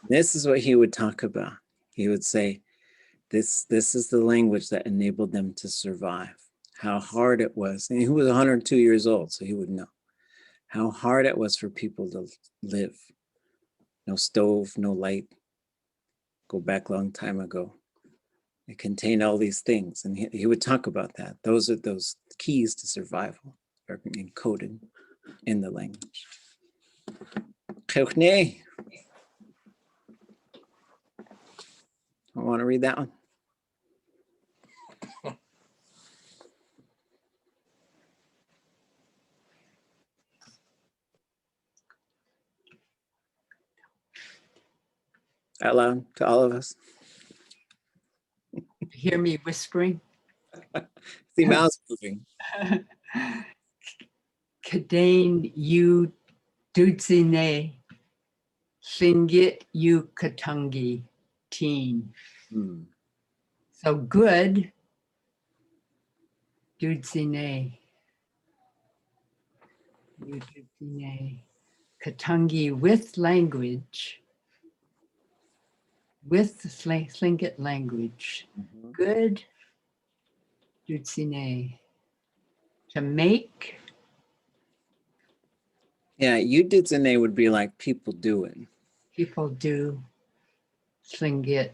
This is what he would talk about. He would say, this is the language that enabled them to survive. How hard it was. And he was 102 years old, so he would know how hard it was for people to live. No stove, no light. Go back a long time ago. It contained all these things, and he would talk about that. Those are those keys to survival are encoded in the language. I want to read that one. Out loud to all of us. Hear me whispering? The mouth's moving. Kadain you dudzine, Tlingit you ʼatángi teen. So good, dudzine. You dudzine. ʼAtángi with language, with the Tlingit language. Good, dudzine. To make. Yeah, you dudzine would be like people doing. People do Tlingit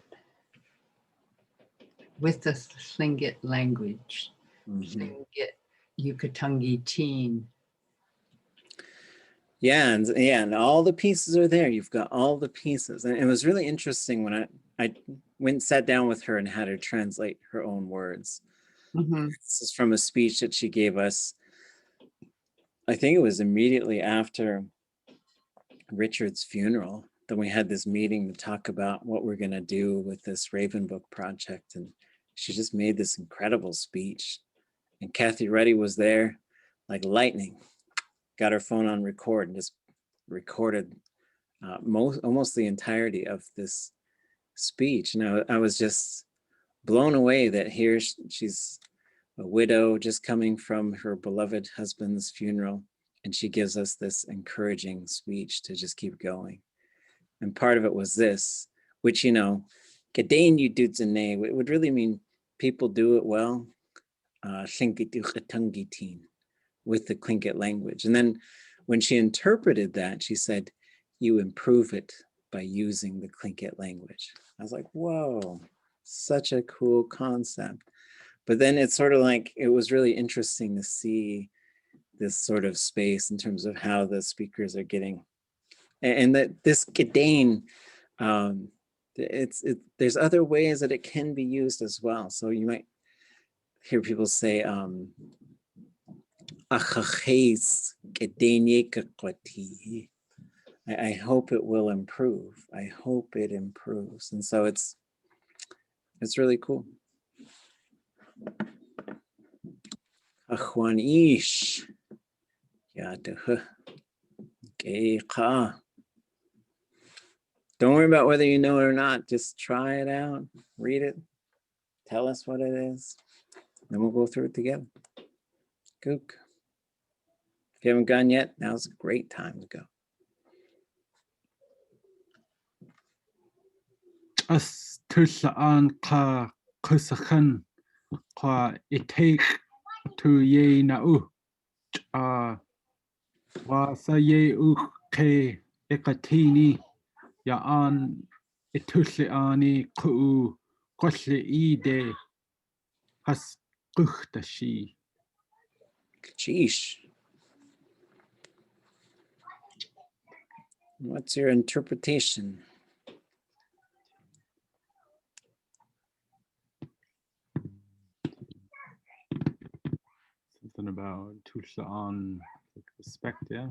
with the Tlingit language. Tlingit ʼatángi teen. Yeah, and all the pieces are there. You've got all the pieces. And it was really interesting when I went and sat down with her and had her translate her own words. This is from a speech that she gave us. I think it was immediately after Richard's funeral. Then we had this meeting to talk about what we're going to do with this Raven Book project. And she just made this incredible speech. And Kathy Reddy was there like lightning. Got her phone on record and just recorded almost the entirety of this speech. And I was just blown away that here she's a widow just coming from her beloved husband's funeral. And she gives us this encouraging speech to just keep going. And part of it was this, which, you know, Kadain you dudzine, it would really mean people do it well. Tlingit ʼatángi teen with the Tlingit language. And then when she interpreted that, she said, you improve it by using the Tlingit language. I was like, whoa, such a cool concept. But then it's sort of like, it was really interesting to see this sort of space in terms of how the speakers are getting, and that this Gedane, there's other ways that it can be used as well. So you might hear people say, "Achaches Gedane kakwati." I hope it will improve. I hope it improves. And so it's really cool. Achwan ish. Yaduh. Geika. Don't worry about whether you know it or not. Just try it out. Read it. Tell us what it is. Then we'll go through it together. Gook. If you haven't gone yet, now's a great time to go. As tusaan ka kusakan kwa itek tu ye na u wa sa ye u ke ekatini ya an itusiani ku kwasle ide has kuchtashi. Sheesh. What's your interpretation? Something about tusaan, like respect, yeah.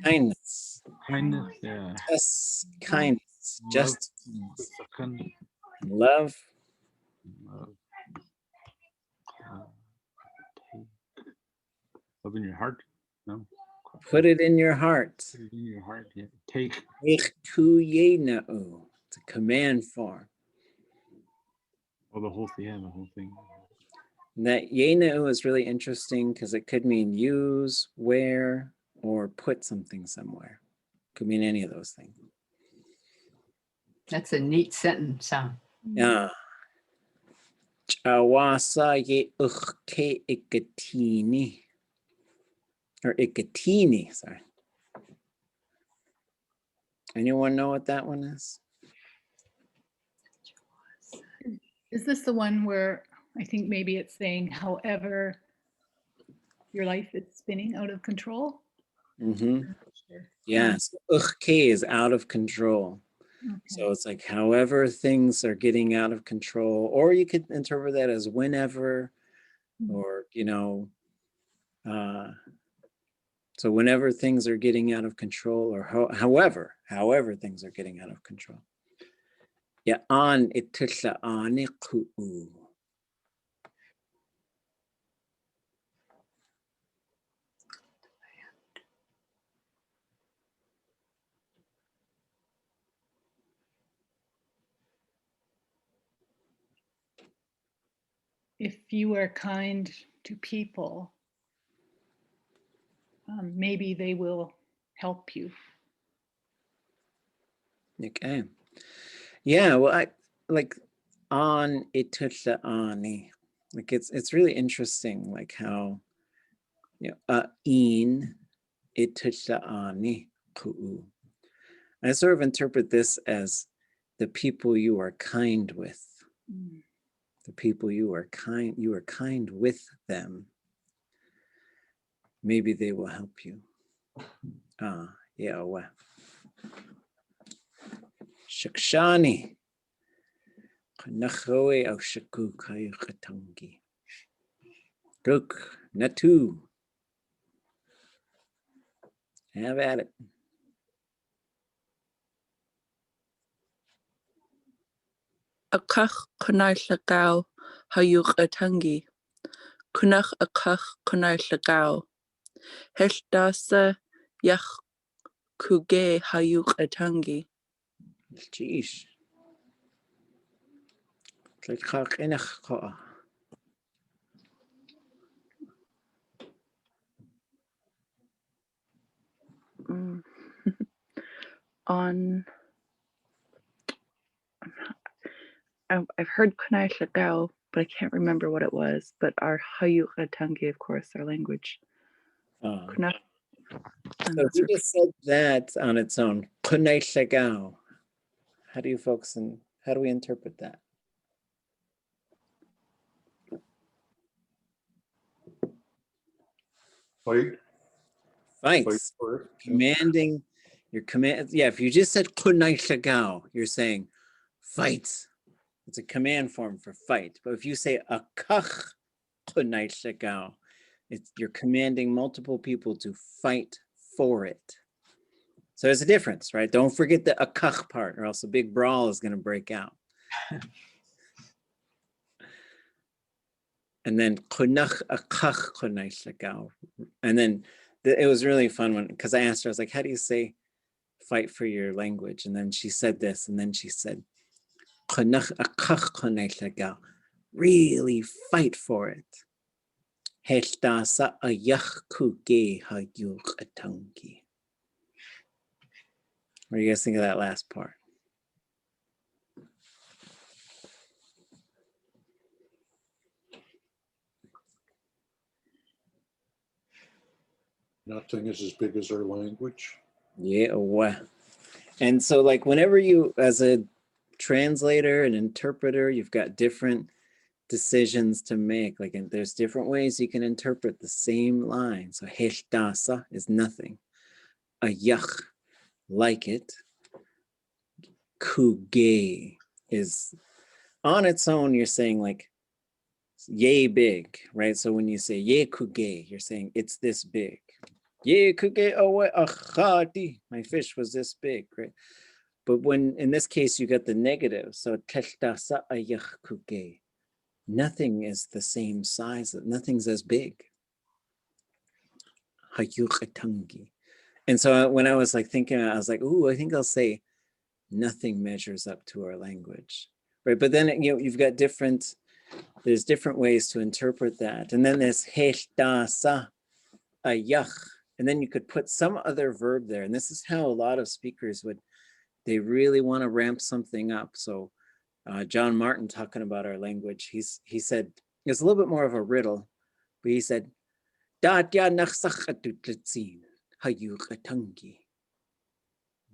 Kindness. Kindness, yeah. Yes, kindness. Love, Just kusakan, love. love. Love in your heart? No. Put it in your heart. Put it in your heart, yeah. Take. Tlingit. It's a command form. Oh, the whole thing, yeah, the whole thing. And that yena'u is really interesting because it could mean use, wear, or put something somewhere. Could mean any of those things. That's a neat sentence, huh? Yeah. Chawasa ye uchke ikatini. Or ikatini, sorry. Anyone know what that one is? Is this the one where I think maybe it's saying, however, your life is spinning out of control? Mm-hmm. Sure. Yes. Uchke is out of control. Okay. So it's like however things are getting out of control, or you could interpret that as whenever, or, so whenever things are getting out of control, or however things are getting out of control. Yeah, an ʼatutdli.átk. If you are kind to people, maybe they will help you. Okay. Yeah, well, I like an ʼatutdli.átk. Like it's really interesting, like how in ʼatutdli.átk. I sort of interpret this as the people you are kind with. The people you are kind with them. Maybe they will help you. Yeah, well. Shakshani. Nachoe au shaku kayu ʼatángi. Gook, natu. Have at it. Akach kunai llagau hayuch ʼatángi. Kunach akach kunai llagau. Heshdasa yach kuge hayuch ʼatángi. Jeez. Tlechach enach koa. I've heard kunai llagau, but I can't remember what it was. But our ʼatángi, of course, our language. So if you just said that on its own, how do you folks, and how do we interpret that? Fight. Fights. Commanding, your command. Yeah, if you just said you're saying fight. It's a command form for fight. But if you say akach, you're commanding multiple people to fight for it. So there's a difference, right? Don't forget the akach part, or else a big brawl is going to break out. And then kunach akach kunach. And then it was really fun when, because I asked her, I was like, how do you say fight for your language? And then she said this, and then she said, kunach akach kunach. Really fight for it. Hetasa ayach kuge hayuk ʼatángi. What do you guys think of that last part? Nothing is as big as our language. Yeah, wow. And so like whenever you, as a translator and interpreter, you've got different decisions to make. Like there's different ways you can interpret the same line. So hetasa is nothing. Ayach, like it. Kuge is on its own, you're saying like yay big, right? So when you say ye kuge, you're saying it's this big. Ye kuge owe achati, my fish was this big, right? But when in this case you got the negative, so techtasa ayach kuge, nothing is the same size, nothing's as big. Hayuk ʼatángi. And so when I was like thinking, I was like, ooh, I think I'll say nothing measures up to our language, right? But then you've got there's different ways to interpret that. And then there's hetasa ayach, and then you could put some other verb there. And this is how a lot of speakers they really want to ramp something up. So John Martin, talking about our language, he said, it's a little bit more of a riddle, but he said, ʼatutdli.átk.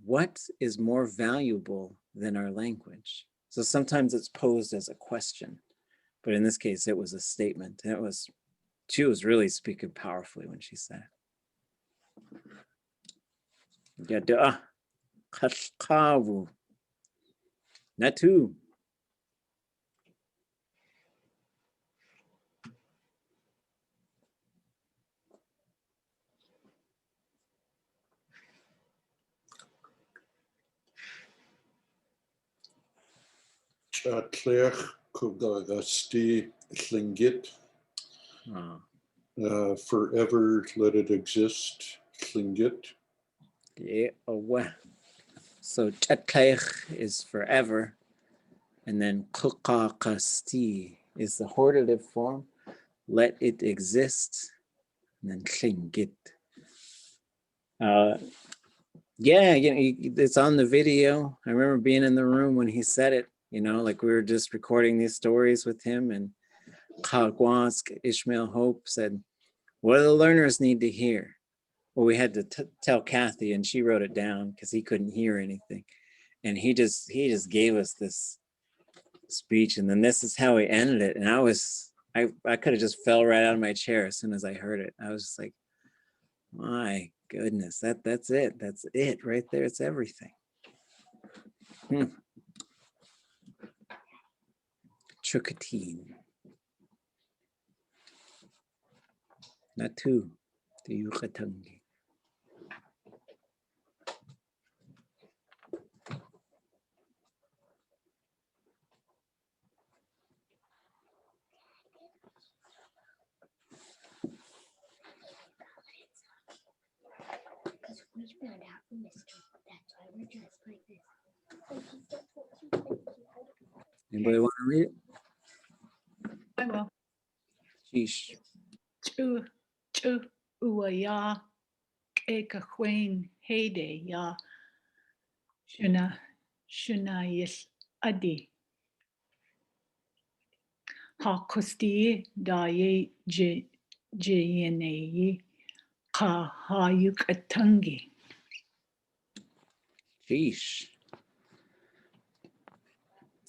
What is more valuable than our language? So sometimes it's posed as a question, but in this case, it was a statement. And she was really speaking powerfully when she said it. Yada kashkavu. Natu. Tlech kugagasti Tlingit. Forever let it exist. Tlingit. Yeah, so tlech is forever, and then kukakasti is the hortative form. Let it exist, and then tlingit. Yeah, it's on the video. I remember being in the room when he said it, like we were just recording these stories with him, and Kagwask, Ishmael Hope said, what do the learners need to hear? Well, we had to tell Kathy, and she wrote it down because he couldn't hear anything. And he just gave us this speech, and then this is how he ended it. And I could have just fell right out of my chair as soon as I heard it. I was just like, my goodness, that's it. That's it right there. It's everything. Chukateen. Natu. The ʼatángi. We found out the mystery. That's why we're dressed like this. Anybody want to read it? I will. Sheesh. Chu uaya ekahwain heyday ya shuna yis adi. ʼatutdli.átk ʼatángi. Sheesh.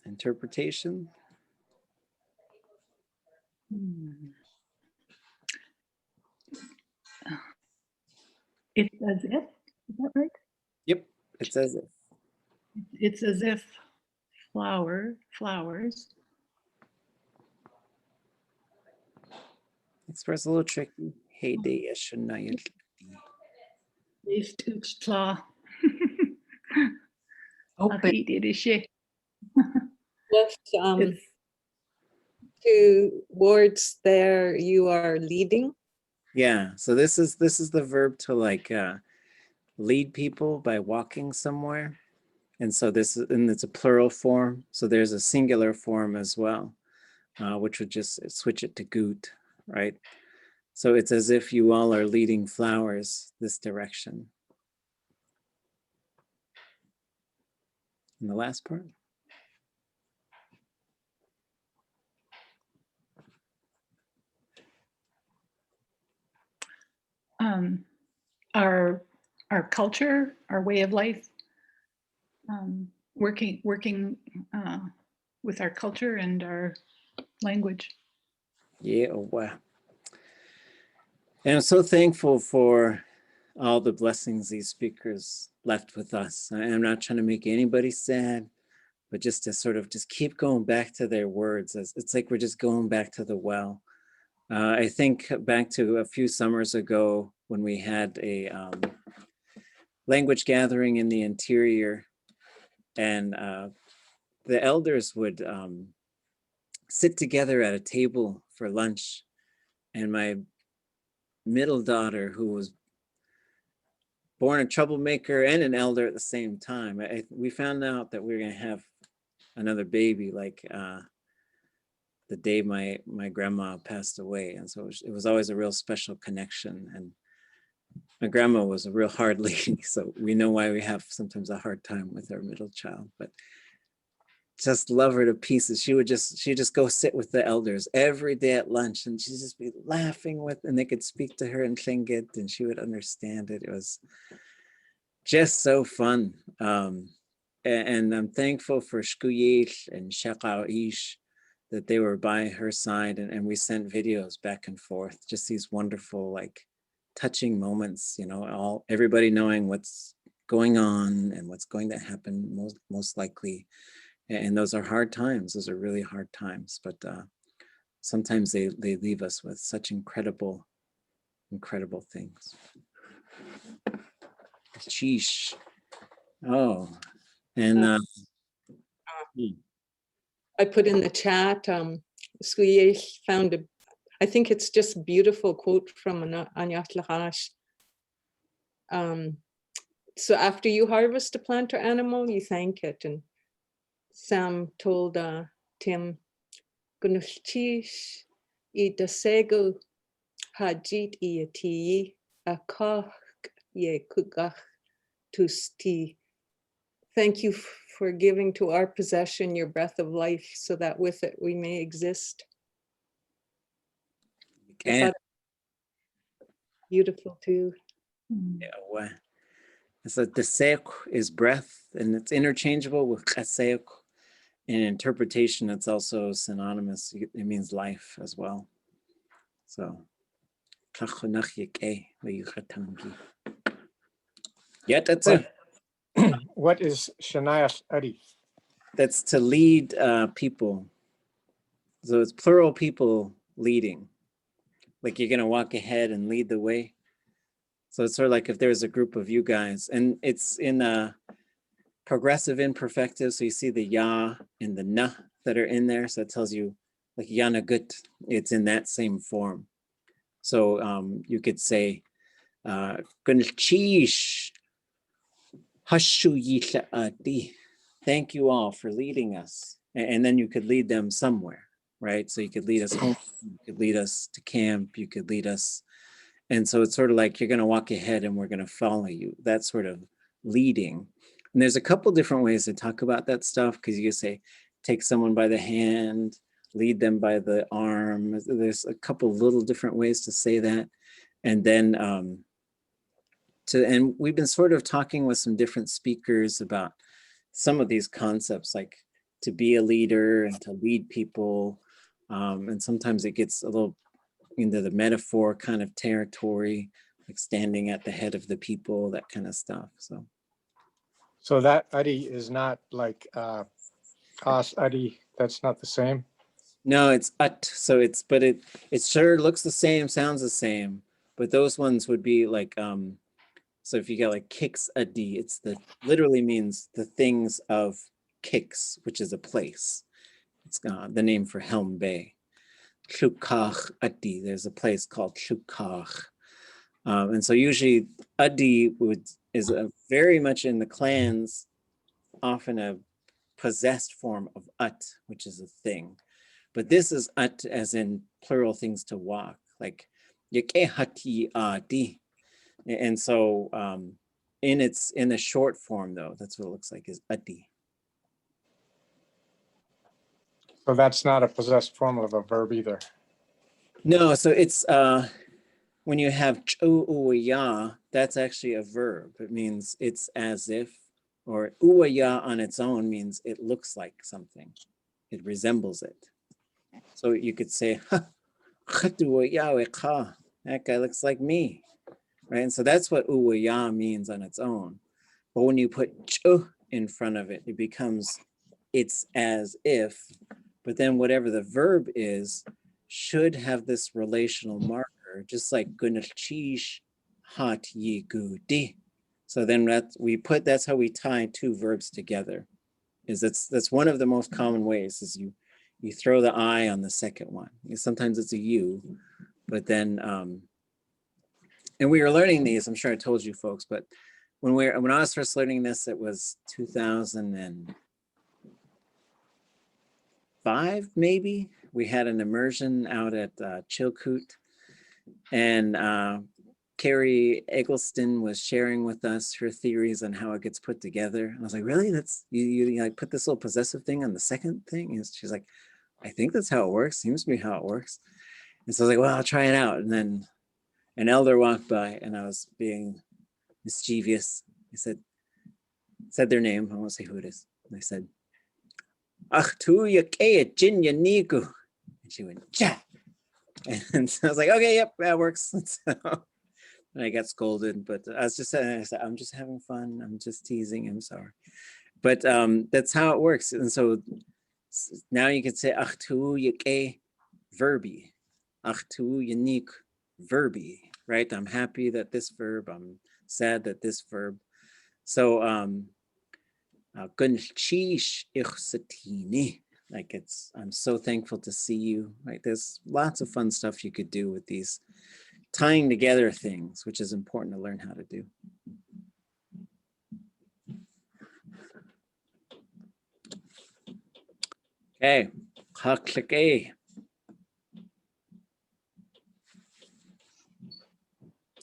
Interpretation? It's as if, is that right? Yep, it's as if. It's as if flowers. Express a little tricky. Hey, day, Shania. Léelk'u. Open. Left towards there, you are leading. Yeah, so this is the verb to like lead people by walking somewhere. And so it's a plural form. So there's a singular form as well, which would just switch it to gut, right? So it's as if you all are leading flowers this direction. And the last part? Our culture, our way of life, working with our culture and our language. Yeah, wow. And I'm so thankful for all the blessings these speakers left with us. I'm not trying to make anybody sad, but just to sort of just keep going back to their words. It's like we're just going back to the well. I think back to a few summers ago when we had a language gathering in the interior, and the elders would sit together at a table for lunch, and my middle daughter, who was born a troublemaker and an elder at the same time, we found out that we were going to have another baby like the day my grandma passed away. And so it was always a real special connection. And my grandma was a real hard lady, so we know why we have sometimes a hard time with our middle child, but just love her to pieces. She'd just go sit with the elders every day at lunch, and she'd just be laughing and they could speak to her in Tlingit and she would understand it. It was just so fun. And I'm thankful for Shkuyil and Shaqa'ish that they were by her side, and we sent videos back and forth, just these wonderful, like touching moments, everybody knowing what's going on and what's going to happen most likely. And those are hard times. Those are really hard times, but sometimes they leave us with such incredible things. Sheesh. Oh, and I put in the chat, Squie found I think it's just a beautiful quote from ʼatutdli.átk. So after you harvest a plant or animal, you thank it. And Sam told Tim, Gunulchish I dasego hajit I ati a kach ye kugach tusti. Thank you for giving to our possession your breath of life, so that with it we may exist. I thought beautiful too. Yeah, well, so desek is breath, and it's interchangeable with chesek. In interpretation, it's also synonymous. It means life as well. So, yeah, that's it. What is Shaniach Adi? That's to lead people. So it's plural people leading. Like you're gonna walk ahead and lead the way. So it's sort of like if there's a group of you guys, and it's in a progressive imperfective. So you see the ya and the na that are in there. So it tells you like yana gut. It's in that same form. So you could say Gunchish hashu. Thank you all for leading us. And then you could lead them somewhere, right? So you could lead us home, you could lead us to camp, you could lead us. And so it's sort of like you're going to walk ahead and we're going to follow you. That sort of leading. And there's a couple different ways to talk about that stuff, because you say, take someone by the hand, lead them by the arm. There's a couple little different ways to say that. And then and we've been sort of talking with some different speakers about some of these concepts, like to be a leader and to lead people. And sometimes it gets a little into the metaphor kind of territory, like standing at the head of the people, that kind of stuff. So that ʻatī is not like as ʻatī, that's not the same? No, it's ʻat. So but it sure looks the same, sounds the same, but those ones would be like, so if you got like kicks ʻatī, it's literally means the things of kicks, which is a place. It's the name for Helm Bay. Tlukach ʻatī, there's a place called Tlukach. And so usually ʻatī is very much in the clans, often a possessed form of ʻat, which is a thing. But this is ʻat as in plural things to walk, like yake hati ʻatī. And so in the short form though, that's what it looks like, is ʻatī. So that's not a possessed form of a verb either. No, so it's when you have ch'u'uya, that's actually a verb. It means it's as if, or uya on its own means it looks like something. It resembles it. So you could say, that guy looks like me, right? And so that's what uya means on its own. But when you put ch'u in front of it, it becomes it's as if, but then whatever the verb is should have this relational marker, just like gunalchish hat yi gudi. So then that's how we tie two verbs together. That's one of the most common ways, is you throw the I on the second one. Sometimes it's a U, but then and we were learning these, I'm sure I told you folks, but when I was first learning this, it was 2005 maybe. We had an immersion out at Chilkoot, and Carrie Eggleston was sharing with us her theories on how it gets put together. And I was like, really? That's you like put this little possessive thing on the second thing? And she's like, I think that's how it works. Seems to be how it works. And so I was like, well, I'll try it out. And then an elder walked by, and I was being mischievous. He said their name. I won't say who it is. And I said, ʼatutdli.átk jin yaniku. And she went, ja. And so I was like, okay, yep, that works. So, and I got scolded, but I was just saying, I said, I'm just having fun. I'm just teasing. I'm sorry. But that's how it works. And so now you can say ʼatutdli verbi, ʼatutdli verbi, right? I'm happy that this verb, I'm sad that this verb. So like I'm so thankful to see you, right? There's lots of fun stuff you could do with these tying together things, which is important to learn how to do. Okay,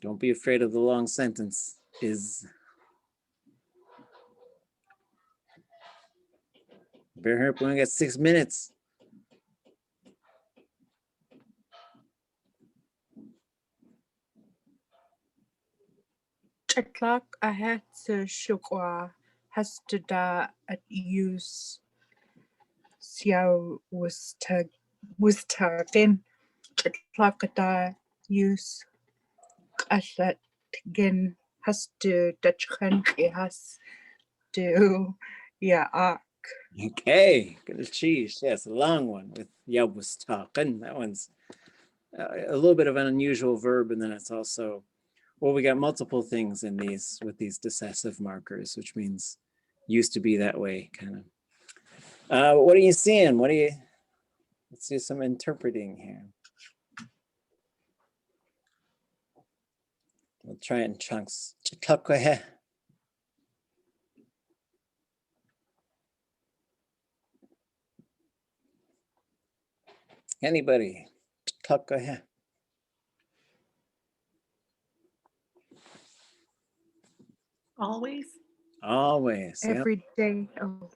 don't be afraid of the long sentence. Bear Herb, we only got 6 minutes. ʻatutdli ahat shukwa has to da at use siaw was tagging ʻatutdli da use asat again has to dachkan has to Okay, good cheese. Yes, a long one with yabustaqan. That one's a little bit of an unusual verb, and then it's also, well, we got multiple things in with these decessive markers, which means used to be that way, kind of. What are you seeing? Let's do some interpreting here. We'll try it in chunks. Anybody? Always. Always. every day. Oh.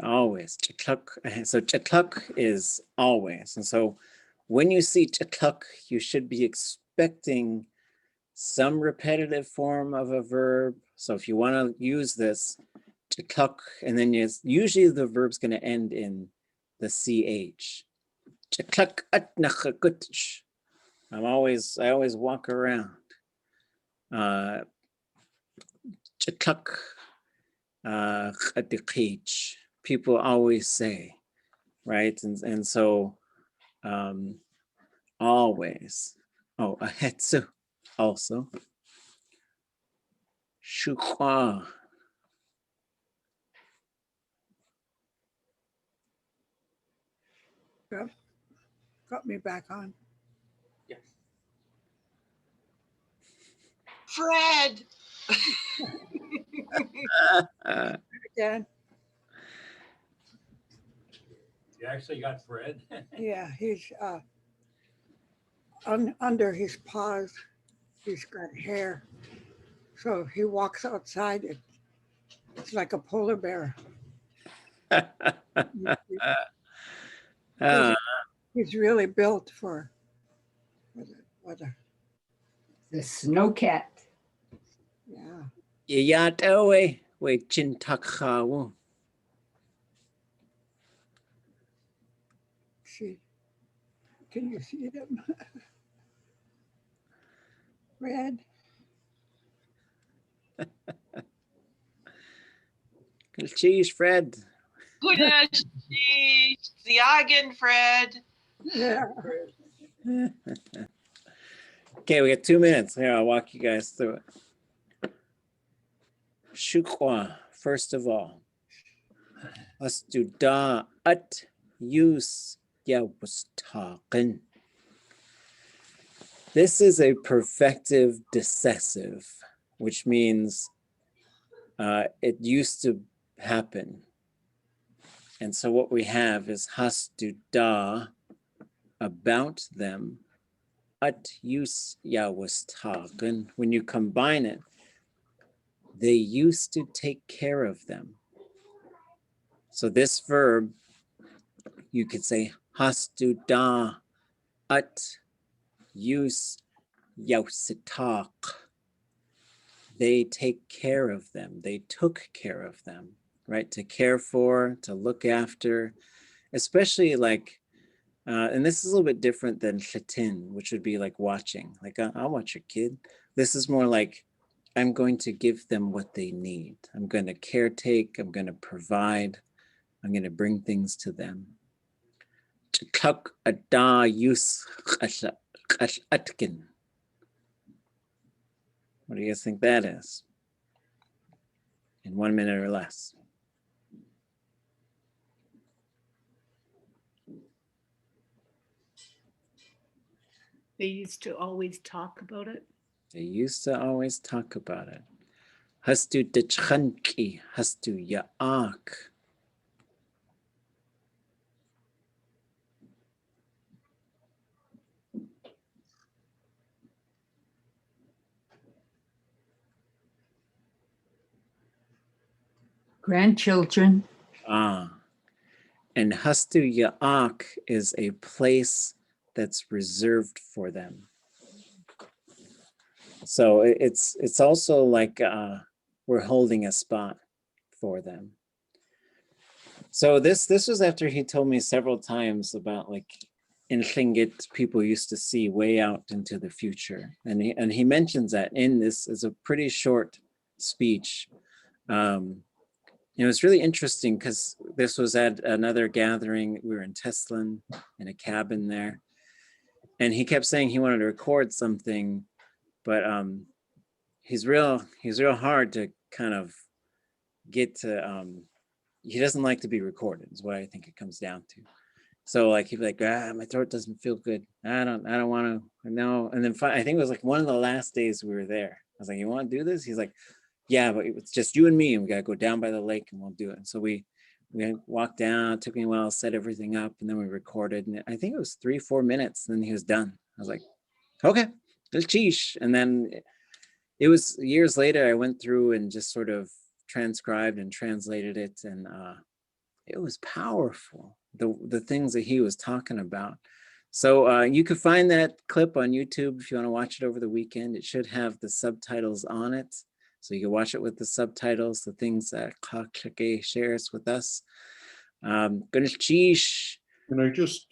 Always. So ʼatutdli is always. And so when you see ʼatutdli, you should be expecting some repetitive form of a verb. So if you want to use this ʼatutdli, and then usually the verb's going to end in the ch. ʼatutdli. I always walk around. ʼatutdli. People always say, right? And so always. Oh, ʼahetsu also. Shukwa. Yep. Got me back on. Fred. Again. You actually got Fred? Yeah, he's under his paws, he's got hair. So he walks outside, it's like a polar bear. He's really built for weather. The snowcat. Yeah. Yatawe we chintakhawu. See, can you see them? Red. Cheese, Fred. Good Ziagen, Fred. Yeah. Okay, we got 2 minutes. Here, I'll walk you guys through it. Shukwa, first of all. ʼatutdli.átk. This is a perfective decessive, which means it used to happen. And so what we have is ʼatutdli, about them, ʼatutdli. When you combine it, they used to take care of them. So this verb, you could say ʼatutdli.átk. They take care of them. They took care of them, right? To care for, to look after, especially like, and this is a little bit different than ll'tyn, which would be like watching. Like, I'll watch your kid. This is more like, I'm going to give them what they need. I'm going to caretake. I'm going to provide. I'm going to bring things to them. What do you guys think that is? In 1 minute or less. They used to always talk about it. They used to always talk about it. ʼatutdli.átk. Grandchildren. And ʼatutdli.átk is a place that's reserved for them. So it's also like we're holding a spot for them. So this was after he told me several times about, like, in Tlingit, people used to see way out into the future. And he mentions that in this is a pretty short speech. It was really interesting because this was at another gathering. We were in Teslin in a cabin there. And he kept saying he wanted to record something, but he's real hard to kind of get to, he doesn't like to be recorded is what I think it comes down to. So like, he'd be like, my throat doesn't feel good. I don't want to, no. And then I think it was like one of the last days we were there. I was like, you want to do this? He's like, yeah, but it's just you and me, and we got to go down by the lake and we'll do it. And so we walked down, it took me a while, set everything up, and then we recorded. And I think it was 3-4 minutes, and then he was done. I was like, okay, sheesh. And then it was years later, I went through and just sort of transcribed and translated it. And it was powerful, the things that he was talking about. So you can find that clip on YouTube if you want to watch it over the weekend. It should have the subtitles on it. So you can watch it with the subtitles, the things that ʼatutdli.átk shares with us. Can I just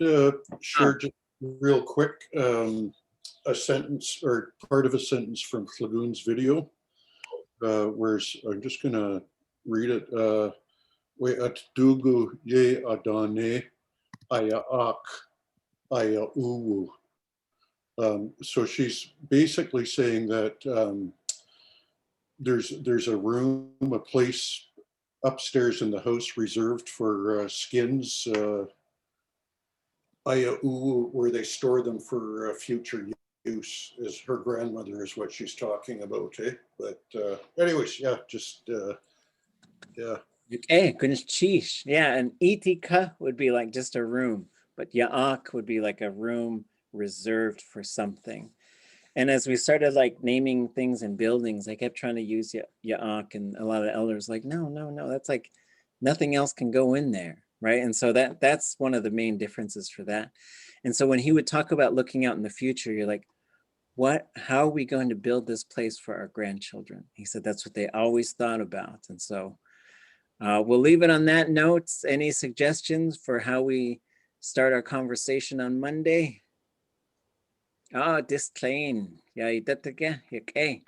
share just real quick a sentence or part of a sentence from Flagoon's video, where I'm just going to read it. We ʻatutdli ʼátk aya uwu. So she's basically saying that there's a room, a place upstairs in the house reserved for skins, aya uwu, where they store them for future use. Is her grandmother is what she's talking about, eh? But anyways, yeah, just yeah. Okay, yeah, and itika would be like just a room, but ya'ak would be like a room reserved for something. And as we started like naming things and buildings, I kept trying to use ya'ak, and a lot of elders like, no, that's like nothing else can go in there, right? And so that's one of the main differences for that. And so when he would talk about looking out in the future, you're like, how are we going to build this place for our grandchildren? He said that's what they always thought about. And so we'll leave it on that note. Any suggestions for how we start our conversation on Monday? Disclaim. Yeah, that again. Okay.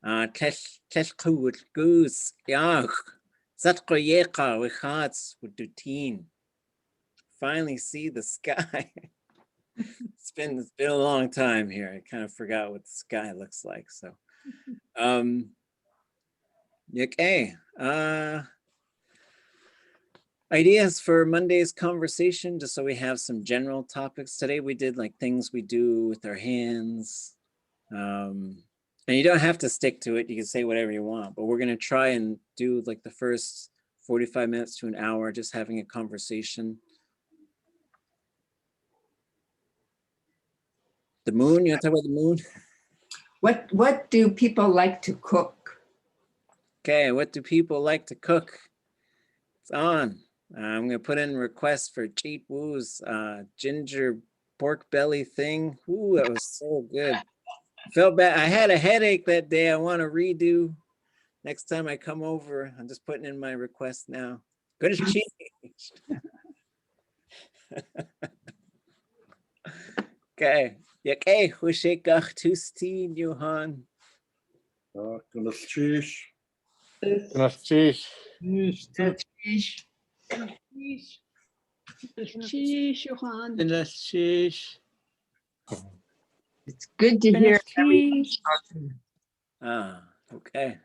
Léelk'u goose. Yeah. Zatkoyeka with hearts with duteen. Finally see the sky. It's been a long time here. I kind of forgot what the sky looks like. So okay. Ideas for Monday's conversation, just so we have some general topics. Today we did like things we do with our hands. And you don't have to stick to it. You can say whatever you want, but we're going to try and do like the first 45 minutes to an hour, just having a conversation. The moon, you want to talk about the moon? What do people like to cook? Okay, what do people like to cook? It's on. I'm going to put in requests for Cheat Woo's ginger pork belly thing. Ooh, that was so good. Felt bad. I had a headache that day. I want to redo. Next time I come over, I'm just putting in my request now. Good as cheat. Okay. Okay. Hushekach Tustin, Johan. It's good to hear. Okay.